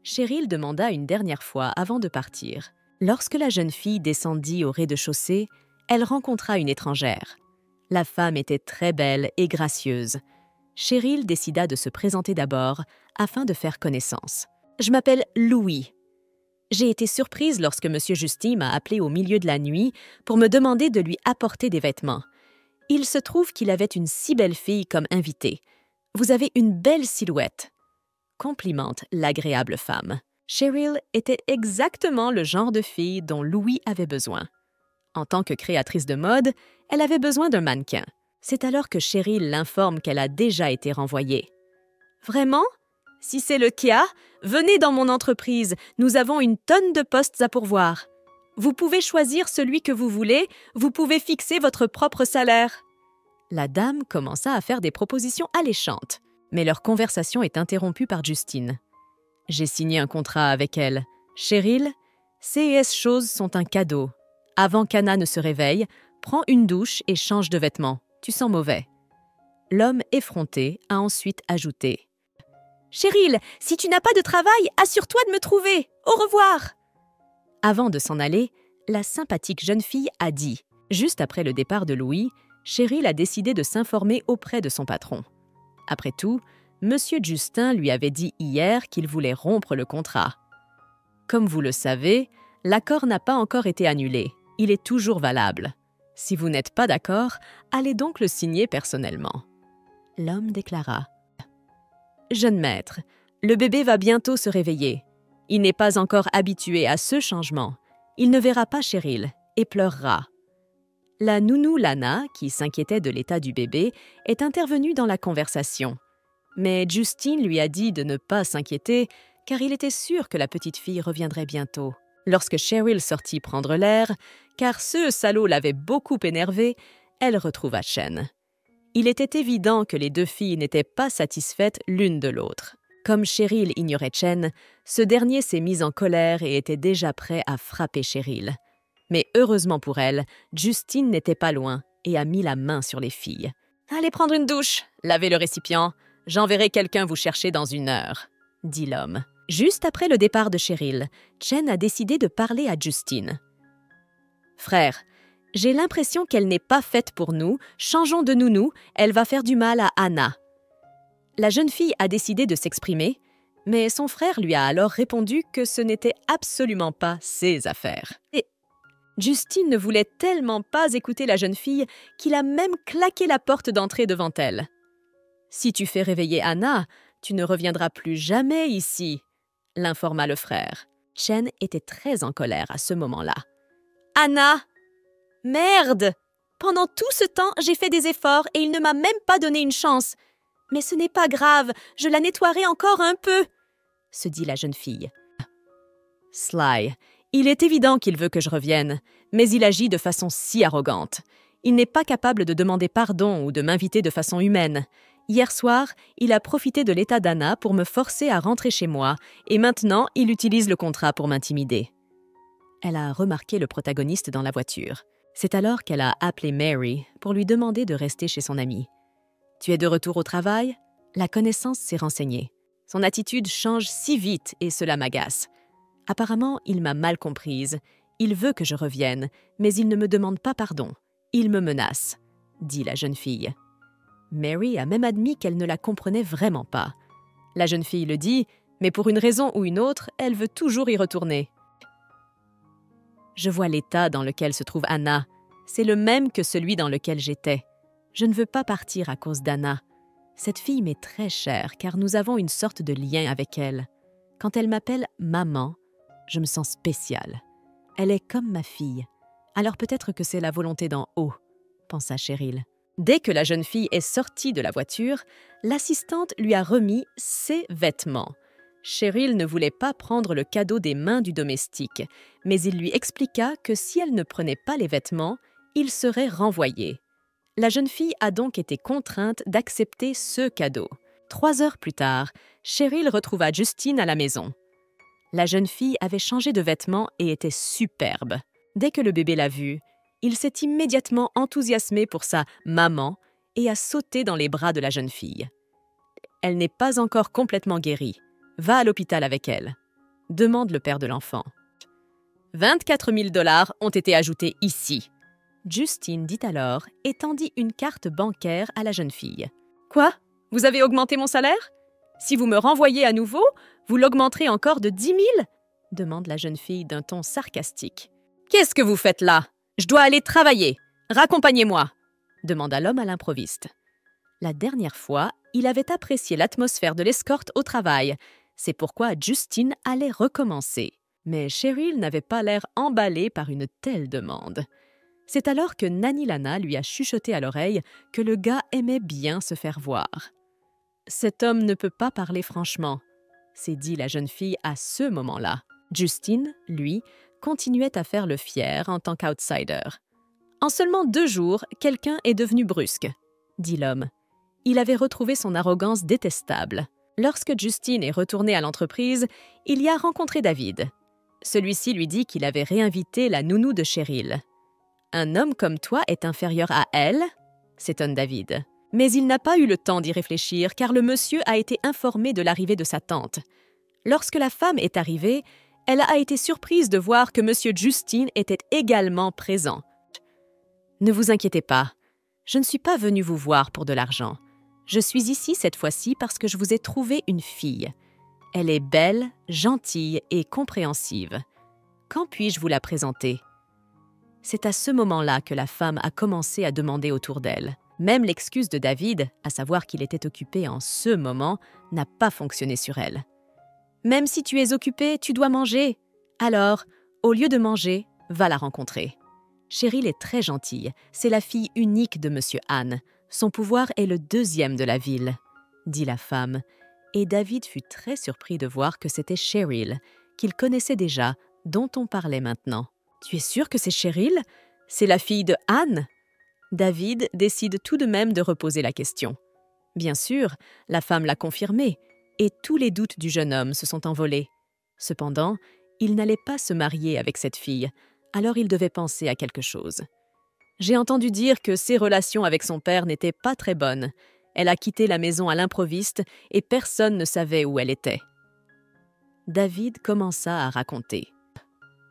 Cheryl demanda une dernière fois avant de partir. Lorsque la jeune fille descendit au rez-de-chaussée, elle rencontra une étrangère. La femme était très belle et gracieuse. Cheryl décida de se présenter d'abord afin de faire connaissance. « Je m'appelle Louis. J'ai été surprise lorsque M. Justin m'a appelé au milieu de la nuit pour me demander de lui apporter des vêtements. Il se trouve qu'il avait une si belle fille comme invitée. Vous avez une belle silhouette. » Complimente l'agréable femme. Cheryl était exactement le genre de fille dont Louis avait besoin. En tant que créatrice de mode, elle avait besoin d'un mannequin. C'est alors que Cheryl l'informe qu'elle a déjà été renvoyée. « Vraiment? Si c'est le cas, venez dans mon entreprise. Nous avons une tonne de postes à pourvoir. Vous pouvez choisir celui que vous voulez. Vous pouvez fixer votre propre salaire. » La dame commença à faire des propositions alléchantes, mais leur conversation est interrompue par Justine. « J'ai signé un contrat avec elle. Cheryl, ces choses sont un cadeau. Avant qu'Anna ne se réveille, prends une douche et change de vêtements. Tu sens mauvais. » L'homme effronté a ensuite ajouté. « Cheryl, si tu n'as pas de travail, assure-toi de me trouver. Au revoir !» Avant de s'en aller, la sympathique jeune fille a dit. Juste après le départ de Louis, Cheryl a décidé de s'informer auprès de son patron. Après tout, M. Justin lui avait dit hier qu'il voulait rompre le contrat. Comme vous le savez, l'accord n'a pas encore été annulé. Il est toujours valable. Si vous n'êtes pas d'accord, allez donc le signer personnellement. L'homme déclara. « Jeune maître, le bébé va bientôt se réveiller. Il n'est pas encore habitué à ce changement. Il ne verra pas Cheryl et pleurera. » La nounou Lana, qui s'inquiétait de l'état du bébé, est intervenue dans la conversation. Mais Justine lui a dit de ne pas s'inquiéter, car il était sûr que la petite fille reviendrait bientôt. Lorsque Cheryl sortit prendre l'air, car ce salaud l'avait beaucoup énervée, elle retrouva Chen. Il était évident que les deux filles n'étaient pas satisfaites l'une de l'autre. Comme Cheryl ignorait Chen, ce dernier s'est mis en colère et était déjà prêt à frapper Cheryl. Mais heureusement pour elle, Justine n'était pas loin et a mis la main sur les filles. « Allez prendre une douche, lavez le récipient. J'enverrai quelqu'un vous chercher dans 1 heure, » dit l'homme. Juste après le départ de Cheryl, Chen a décidé de parler à Justine. « Frère, j'ai l'impression qu'elle n'est pas faite pour nous. Changeons de nounou, elle va faire du mal à Anna. » La jeune fille a décidé de s'exprimer, mais son frère lui a alors répondu que ce n'était absolument pas ses affaires. Et Justine ne voulait tellement pas écouter la jeune fille qu'il a même claqué la porte d'entrée devant elle. « Si tu fais réveiller Anna, tu ne reviendras plus jamais ici, » l'informa le frère. Chen était très en colère à ce moment-là. « Anna! Merde! Pendant tout ce temps, j'ai fait des efforts et il ne m'a même pas donné une chance. Mais ce n'est pas grave, je la nettoierai encore un peu, » se dit la jeune fille. « Sly, il est évident qu'il veut que je revienne, mais il agit de façon si arrogante. Il n'est pas capable de demander pardon ou de m'inviter de façon humaine. Hier soir, il a profité de l'état d'Anna pour me forcer à rentrer chez moi, et maintenant, il utilise le contrat pour m'intimider. » Elle a remarqué le protagoniste dans la voiture. C'est alors qu'elle a appelé Mary pour lui demander de rester chez son amie. « Tu es de retour au travail ?» La connaissance s'est renseignée. Son attitude change si vite et cela m'agace. Apparemment, il m'a mal comprise. Il veut que je revienne, mais il ne me demande pas pardon. Il me menace, dit la jeune fille. Mary a même admis qu'elle ne la comprenait vraiment pas. La jeune fille le dit, mais pour une raison ou une autre, elle veut toujours y retourner. Je vois l'état dans lequel se trouve Anna. C'est le même que celui dans lequel j'étais. Je ne veux pas partir à cause d'Anna. Cette fille m'est très chère car nous avons une sorte de lien avec elle. Quand elle m'appelle « maman », je me sens spéciale. Elle est comme ma fille. Alors peut-être que c'est la volonté d'en haut, pensa Cheryl. Dès que la jeune fille est sortie de la voiture, l'assistante lui a remis ses vêtements. Cheryl ne voulait pas prendre le cadeau des mains du domestique, mais il lui expliqua que si elle ne prenait pas les vêtements, il serait renvoyé. La jeune fille a donc été contrainte d'accepter ce cadeau. 3 heures plus tard, Cheryl retrouva Justine à la maison. La jeune fille avait changé de vêtements et était superbe. Dès que le bébé l'a vue, il s'est immédiatement enthousiasmé pour sa « maman » et a sauté dans les bras de la jeune fille. Elle n'est pas encore complètement guérie. Va à l'hôpital avec elle. Demande le père de l'enfant. 24 000 $ ont été ajoutés ici. Justine dit alors et tendit une carte bancaire à la jeune fille. Quoi? Vous avez augmenté mon salaire? Si vous me renvoyez à nouveau, vous l'augmenterez encore de 10 000? Demande la jeune fille d'un ton sarcastique. Qu'est-ce que vous faites là? Je dois aller travailler. Raccompagnez-moi, demanda l'homme à l'improviste. La dernière fois, il avait apprécié l'atmosphère de l'escorte au travail. C'est pourquoi Justine allait recommencer. Mais Cheryl n'avait pas l'air emballée par une telle demande. C'est alors que Nanny Lana lui a chuchoté à l'oreille que le gars aimait bien se faire voir. « Cet homme ne peut pas parler franchement », s'est dit la jeune fille à ce moment-là. Justine, lui, continuait à faire le fier en tant qu'outsider. « En seulement 2 jours, quelqu'un est devenu brusque », dit l'homme. Il avait retrouvé son arrogance détestable. Lorsque Justine est retournée à l'entreprise, il y a rencontré David. Celui-ci lui dit qu'il avait réinvité la nounou de Cheryl. « Un homme comme toi est inférieur à elle ?» s'étonne David. Mais il n'a pas eu le temps d'y réfléchir car le monsieur a été informé de l'arrivée de sa tante. Lorsque la femme est arrivée, elle a été surprise de voir que monsieur Justine était également présent. « Ne vous inquiétez pas, je ne suis pas venue vous voir pour de l'argent. Je suis ici cette fois-ci parce que je vous ai trouvé une fille. Elle est belle, gentille et compréhensive. Quand puis-je vous la présenter ?» C'est à ce moment-là que la femme a commencé à demander autour d'elle. Même l'excuse de David, à savoir qu'il était occupé en ce moment, n'a pas fonctionné sur elle. « Même si tu es occupé, tu dois manger. Alors, au lieu de manger, va la rencontrer. Cheryl est très gentille, c'est la fille unique de Monsieur Han. Son pouvoir est le 2e de la ville, » dit la femme. Et David fut très surpris de voir que c'était Cheryl, qu'il connaissait déjà, dont on parlait maintenant. « Tu es sûr que c'est Cheryl? C'est la fille de Han ?» David décide tout de même de reposer la question. Bien sûr, la femme l'a confirmé, et tous les doutes du jeune homme se sont envolés. Cependant, il n'allait pas se marier avec cette fille, alors il devait penser à quelque chose. « J'ai entendu dire que ses relations avec son père n'étaient pas très bonnes. Elle a quitté la maison à l'improviste et personne ne savait où elle était. » David commença à raconter.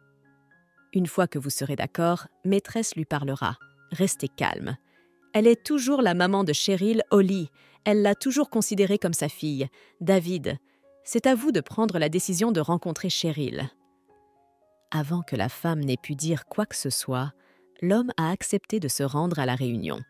« Une fois que vous serez d'accord, maîtresse lui parlera. Restez calme. Elle est toujours la maman de Cheryl au lit. Elle l'a toujours considérée comme sa fille. David, c'est à vous de prendre la décision de rencontrer Cheryl. » Avant que la femme n'ait pu dire quoi que ce soit, l'homme a accepté de se rendre à la réunion.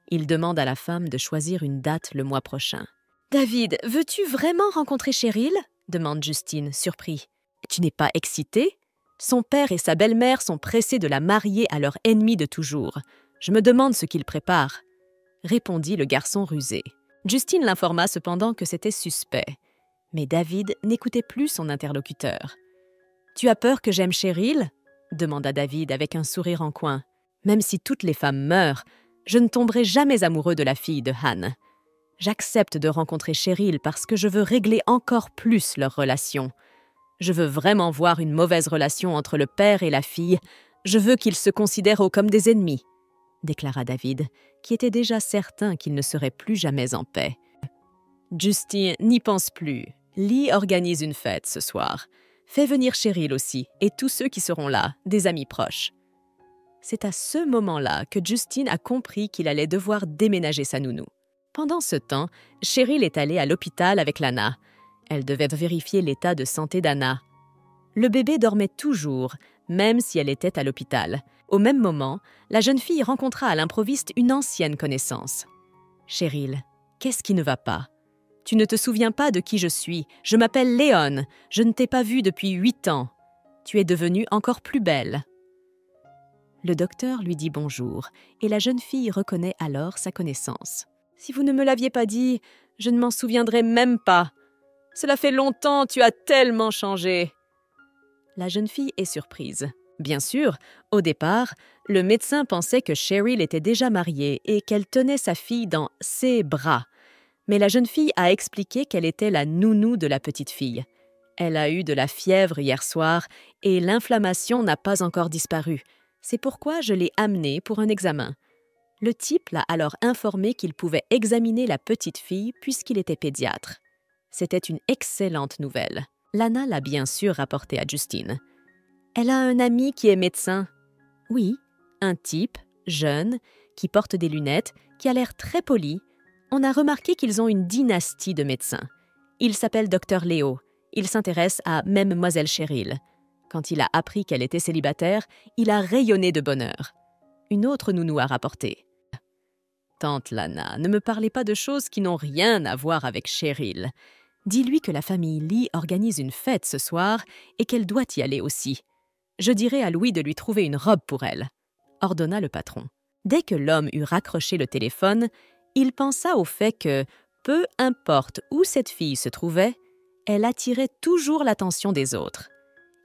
Il demande à la femme de choisir une date le mois prochain. « David, veux-tu vraiment rencontrer Cheryl ?» demande Justine, surpris. « Tu n'es pas excité ? Son père et sa belle-mère sont pressés de la marier à leur ennemi de toujours. Je me demande ce qu'ils préparent. » répondit le garçon rusé. Justine l'informa cependant que c'était suspect. Mais David n'écoutait plus son interlocuteur. « Tu as peur que j'aime Cheryl ?» demanda David avec un sourire en coin. « Même si toutes les femmes meurent, je ne tomberai jamais amoureux de la fille de Han. J'accepte de rencontrer Cheryl parce que je veux régler encore plus leur relation. Je veux vraiment voir une mauvaise relation entre le père et la fille. Je veux qu'ils se considèrent comme des ennemis, » déclara David, qui était déjà certain qu'il ne serait plus jamais en paix. « Justine, n'y pense plus. Lee organise une fête ce soir. Fais venir Cheryl aussi, et tous ceux qui seront là, des amis proches. » C'est à ce moment-là que Justine a compris qu'il allait devoir déménager sa nounou. Pendant ce temps, Cheryl est allée à l'hôpital avec Lana. Elle devait vérifier l'état de santé d'Anna. Le bébé dormait toujours, même si elle était à l'hôpital. Au même moment, la jeune fille rencontra à l'improviste une ancienne connaissance. « Cheryl, qu'est-ce qui ne va pas? Tu ne te souviens pas de qui je suis. Je m'appelle Léon. Je ne t'ai pas vue depuis 8 ans. Tu es devenue encore plus belle. » Le docteur lui dit bonjour, et la jeune fille reconnaît alors sa connaissance. « Si vous ne me l'aviez pas dit, je ne m'en souviendrais même pas. Cela fait longtemps, tu as tellement changé. » La jeune fille est surprise. Bien sûr, au départ, le médecin pensait que Cheryl était déjà mariée et qu'elle tenait sa fille dans ses bras. Mais la jeune fille a expliqué qu'elle était la nounou de la petite fille. Elle a eu de la fièvre hier soir et l'inflammation n'a pas encore disparu. C'est pourquoi je l'ai amenée pour un examen. Le type l'a alors informé qu'il pouvait examiner la petite fille puisqu'il était pédiatre. C'était une excellente nouvelle. Lana l'a bien sûr rapporté à Justine. Elle a un ami qui est médecin. Oui, un type, jeune, qui porte des lunettes, qui a l'air très poli. On a remarqué qu'ils ont une dynastie de médecins. Il s'appelle Dr Léo. Il s'intéresse à Mlle Cheryl. Quand il a appris qu'elle était célibataire, il a rayonné de bonheur. Une autre nounou a rapporté. Tante Lana, ne me parlez pas de choses qui n'ont rien à voir avec Cheryl. Dis-lui que la famille Lee organise une fête ce soir et qu'elle doit y aller aussi. Je dirai à Louis de lui trouver une robe pour elle, ordonna le patron. Dès que l'homme eut raccroché le téléphone, il pensa au fait que, peu importe où cette fille se trouvait, elle attirait toujours l'attention des autres.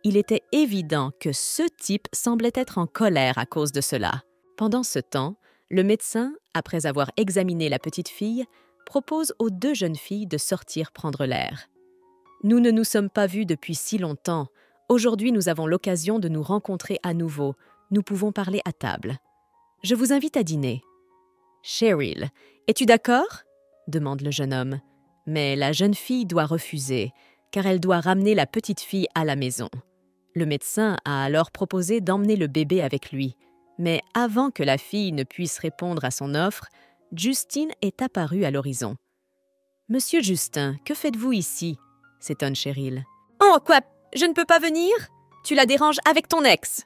Il était évident que ce type semblait être en colère à cause de cela. Pendant ce temps, le médecin, après avoir examiné la petite fille, propose aux deux jeunes filles de sortir prendre l'air. Nous ne nous sommes pas vus depuis si longtemps. Aujourd'hui, nous avons l'occasion de nous rencontrer à nouveau. Nous pouvons parler à table. Je vous invite à dîner. Cheryl, es-tu d'accord? Demande le jeune homme. Mais la jeune fille doit refuser, car elle doit ramener la petite fille à la maison. Le médecin a alors proposé d'emmener le bébé avec lui. Mais avant que la fille ne puisse répondre à son offre, Justine est apparue à l'horizon. « Monsieur Justin, que faites-vous ici ?» s'étonne Cheryl. « Oh, quoi? Je ne peux pas venir? Tu la déranges avec ton ex !»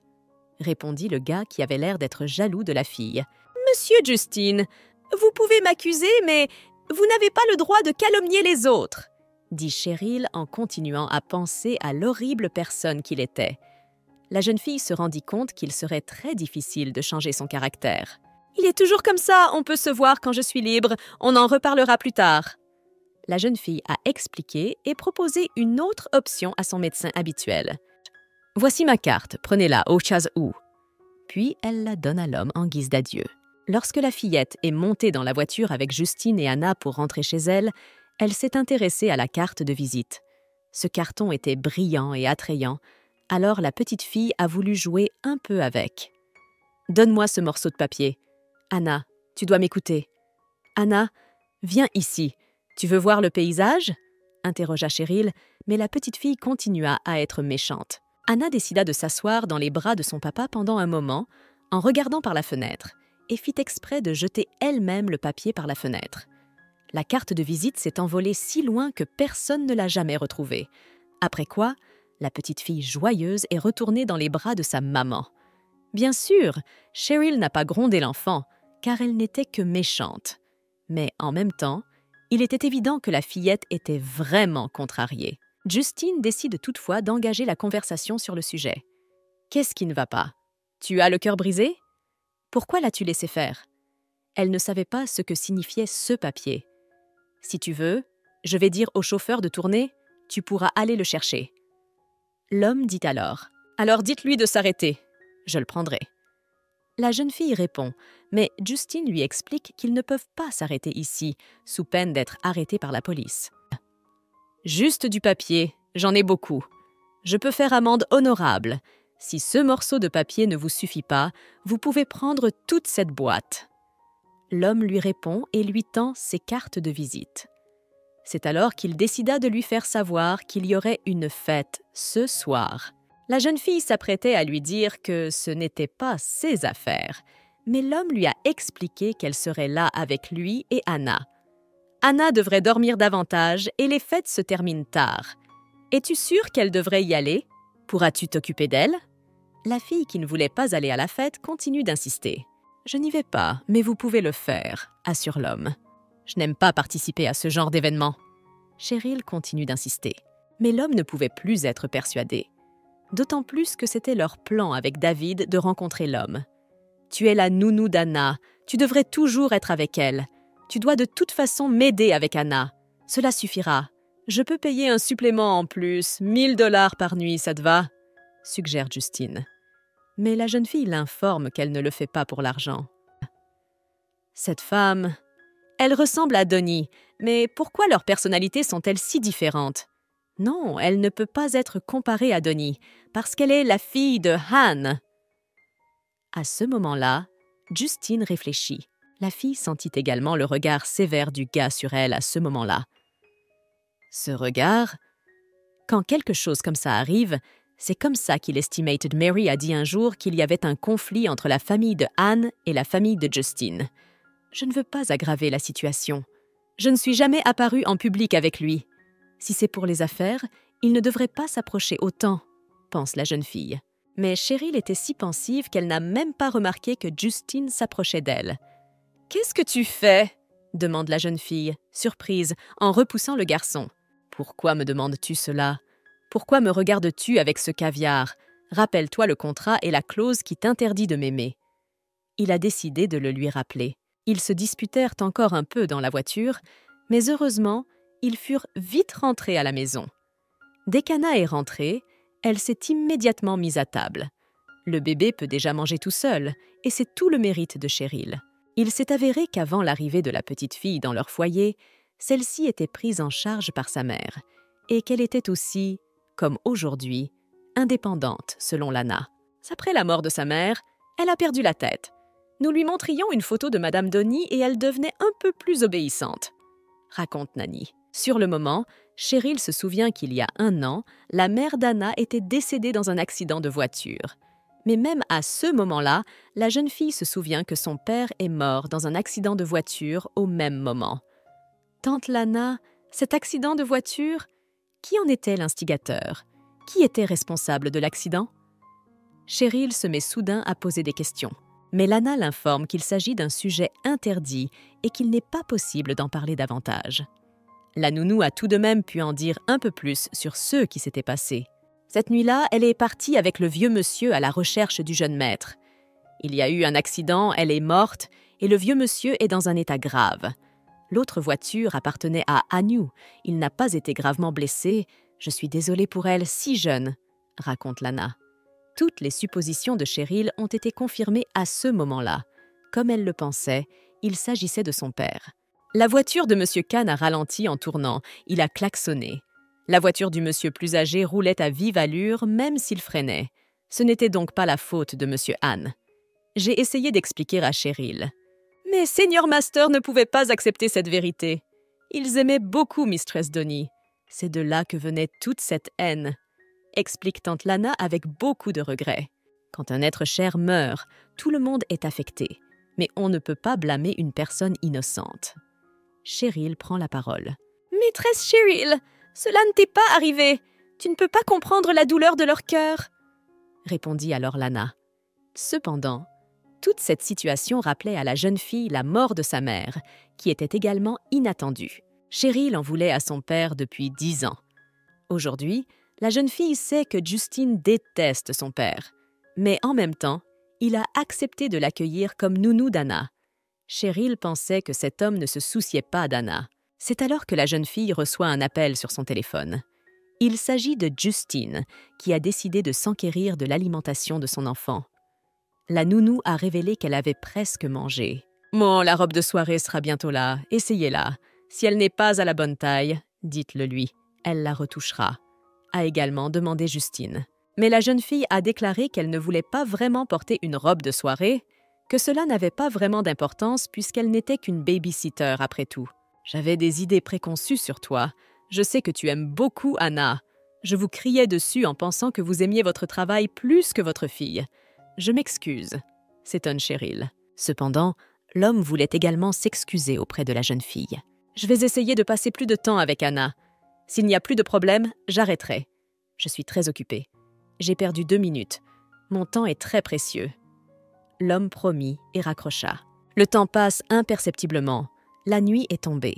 répondit le gars qui avait l'air d'être jaloux de la fille. « Monsieur Justine, vous pouvez m'accuser, mais vous n'avez pas le droit de calomnier les autres !» dit Cheryl en continuant à penser à l'horrible personne qu'il était. La jeune fille se rendit compte qu'il serait très difficile de changer son caractère. « Il est toujours comme ça, on peut se voir quand je suis libre, on en reparlera plus tard. » La jeune fille a expliqué et proposé une autre option à son médecin habituel. « Voici ma carte, prenez-la au cas où. » Puis elle la donne à l'homme en guise d'adieu. Lorsque la fillette est montée dans la voiture avec Justine et Anna pour rentrer chez elle, elle s'est intéressée à la carte de visite. Ce carton était brillant et attrayant, alors la petite fille a voulu jouer un peu avec. « Donne-moi ce morceau de papier. Anna, tu dois m'écouter. Anna, viens ici. Tu veux voir le paysage ?» interrogea Cheryl, mais la petite fille continua à être méchante. Anna décida de s'asseoir dans les bras de son papa pendant un moment, en regardant par la fenêtre, et fit exprès de jeter elle-même le papier par la fenêtre. La carte de visite s'est envolée si loin que personne ne l'a jamais retrouvée. Après quoi, la petite fille joyeuse est retournée dans les bras de sa maman. Bien sûr, Cheryl n'a pas grondé l'enfant, car elle n'était que méchante. Mais en même temps, il était évident que la fillette était vraiment contrariée. Justine décide toutefois d'engager la conversation sur le sujet. « Qu'est-ce qui ne va pas? Tu as le cœur brisé? Pourquoi l'as-tu laissé faire ?» Elle ne savait pas ce que signifiait ce papier. « Si tu veux, je vais dire au chauffeur de tourner, tu pourras aller le chercher. » L'homme dit alors « Alors dites-lui de s'arrêter, je le prendrai. » La jeune fille répond, mais Justine lui explique qu'ils ne peuvent pas s'arrêter ici, sous peine d'être arrêtés par la police. « Juste du papier, j'en ai beaucoup. Je peux faire amende honorable. Si ce morceau de papier ne vous suffit pas, vous pouvez prendre toute cette boîte. » L'homme lui répond et lui tend ses cartes de visite. C'est alors qu'il décida de lui faire savoir qu'il y aurait une fête ce soir. La jeune fille s'apprêtait à lui dire que ce n'était pas ses affaires, mais l'homme lui a expliqué qu'elle serait là avec lui et Anna. Anna devrait dormir davantage et les fêtes se terminent tard. Es-tu sûre qu'elle devrait y aller? Pourras-tu t'occuper d'elle? La fille qui ne voulait pas aller à la fête continue d'insister. « Je n'y vais pas, mais vous pouvez le faire », assure l'homme. « Je n'aime pas participer à ce genre d'événement. » Cheryl continue d'insister. Mais l'homme ne pouvait plus être persuadé. D'autant plus que c'était leur plan avec David de rencontrer l'homme. « Tu es la nounou d'Anna, tu devrais toujours être avec elle. Tu dois de toute façon m'aider avec Anna. Cela suffira. Je peux payer un supplément en plus, 1000 $ par nuit, ça te va ?» suggère Justine. Mais la jeune fille l'informe qu'elle ne le fait pas pour l'argent. « Cette femme, Elle ressemble à Donnie, mais pourquoi leurs personnalités sont-elles si différentes? Non, elle ne peut pas être comparée à Donnie, parce qu'elle est la fille de Han. À ce moment-là, Justine réfléchit. La fille sentit également le regard sévère du gars sur elle à ce moment-là. Ce regard? Quand quelque chose comme ça arrive, c'est comme ça qu'Estimated Mary a dit un jour qu'il y avait un conflit entre la famille de Anne et la famille de Justine. Je ne veux pas aggraver la situation. Je ne suis jamais apparue en public avec lui. Si c'est pour les affaires, il ne devrait pas s'approcher autant, pense la jeune fille. Mais Cheryl était si pensive qu'elle n'a même pas remarqué que Justine s'approchait d'elle. « Qu'est-ce que tu fais ?» demande la jeune fille, surprise, en repoussant le garçon. « Pourquoi me demandes-tu cela? Pourquoi me regardes-tu avec ce caviar? Rappelle-toi le contrat et la clause qui t'interdit de m'aimer. » Il a décidé de le lui rappeler. Ils se disputèrent encore un peu dans la voiture, mais heureusement, ils furent vite rentrés à la maison. Dès qu'Anna est rentrée, elle s'est immédiatement mise à table. Le bébé peut déjà manger tout seul, et c'est tout le mérite de Cheryl. Il s'est avéré qu'avant l'arrivée de la petite fille dans leur foyer, celle-ci était prise en charge par sa mère, et qu'elle était aussi, comme aujourd'hui, indépendante selon Lana. Après la mort de sa mère, elle a perdu la tête. Nous lui montrions une photo de Madame Donnie et elle devenait un peu plus obéissante, raconte Nanny. Sur le moment, Cheryl se souvient qu'il y a 1 an, la mère d'Anna était décédée dans un accident de voiture. Mais même à ce moment-là, la jeune fille se souvient que son père est mort dans un accident de voiture au même moment. Tante Lana, cet accident de voiture, qui en était l'instigateur? Qui était responsable de l'accident? Cheryl se met soudain à poser des questions. Mais Lana l'informe qu'il s'agit d'un sujet interdit et qu'il n'est pas possible d'en parler davantage. La nounou a tout de même pu en dire un peu plus sur ce qui s'était passé. Cette nuit-là, elle est partie avec le vieux monsieur à la recherche du jeune maître. Il y a eu un accident, elle est morte, et le vieux monsieur est dans un état grave. L'autre voiture appartenait à Anu. Il n'a pas été gravement blessé. Je suis désolée pour elle, si jeune, raconte Lana. Toutes les suppositions de Cheryl ont été confirmées à ce moment-là. Comme elle le pensait, il s'agissait de son père. La voiture de M. Khan a ralenti en tournant. Il a klaxonné. La voiture du monsieur plus âgé roulait à vive allure, même s'il freinait. Ce n'était donc pas la faute de M. Han. J'ai essayé d'expliquer à Cheryl. Mais Senior Master ne pouvait pas accepter cette vérité. Ils aimaient beaucoup Mistress Donnie. C'est de là que venait toute cette haine, explique tante Lana avec beaucoup de regret. Quand un être cher meurt, tout le monde est affecté, mais on ne peut pas blâmer une personne innocente. Cheryl prend la parole. « Maîtresse Cheryl, cela ne t'est pas arrivé. Tu ne peux pas comprendre la douleur de leur cœur, » répondit alors Lana. Cependant, toute cette situation rappelait à la jeune fille la mort de sa mère, qui était également inattendue. Cheryl en voulait à son père depuis 10 ans. Aujourd'hui, la jeune fille sait que Justine déteste son père, mais en même temps, il a accepté de l'accueillir comme nounou d'Anna. Cheryl pensait que cet homme ne se souciait pas d'Anna. C'est alors que la jeune fille reçoit un appel sur son téléphone. Il s'agit de Justine, qui a décidé de s'enquérir de l'alimentation de son enfant. La nounou a révélé qu'elle avait presque mangé. « Bon, la robe de soirée sera bientôt là, essayez-la. Si elle n'est pas à la bonne taille, dites-le lui, elle la retouchera », a également demandé Justine. Mais la jeune fille a déclaré qu'elle ne voulait pas vraiment porter une robe de soirée, que cela n'avait pas vraiment d'importance puisqu'elle n'était qu'une baby-sitter après tout. « J'avais des idées préconçues sur toi. Je sais que tu aimes beaucoup Anna. Je vous criais dessus en pensant que vous aimiez votre travail plus que votre fille. Je m'excuse, » s'étonne Cheryl. Cependant, l'homme voulait également s'excuser auprès de la jeune fille. « Je vais essayer de passer plus de temps avec Anna. S'il n'y a plus de problème, j'arrêterai. Je suis très occupée. J'ai perdu 2 minutes. Mon temps est très précieux. » L'homme promit et raccrocha. Le temps passe imperceptiblement. La nuit est tombée.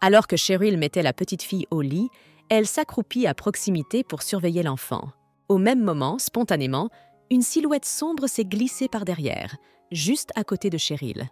Alors que Cheryl mettait la petite fille au lit, elle s'accroupit à proximité pour surveiller l'enfant. Au même moment, spontanément, une silhouette sombre s'est glissée par derrière, juste à côté de Cheryl.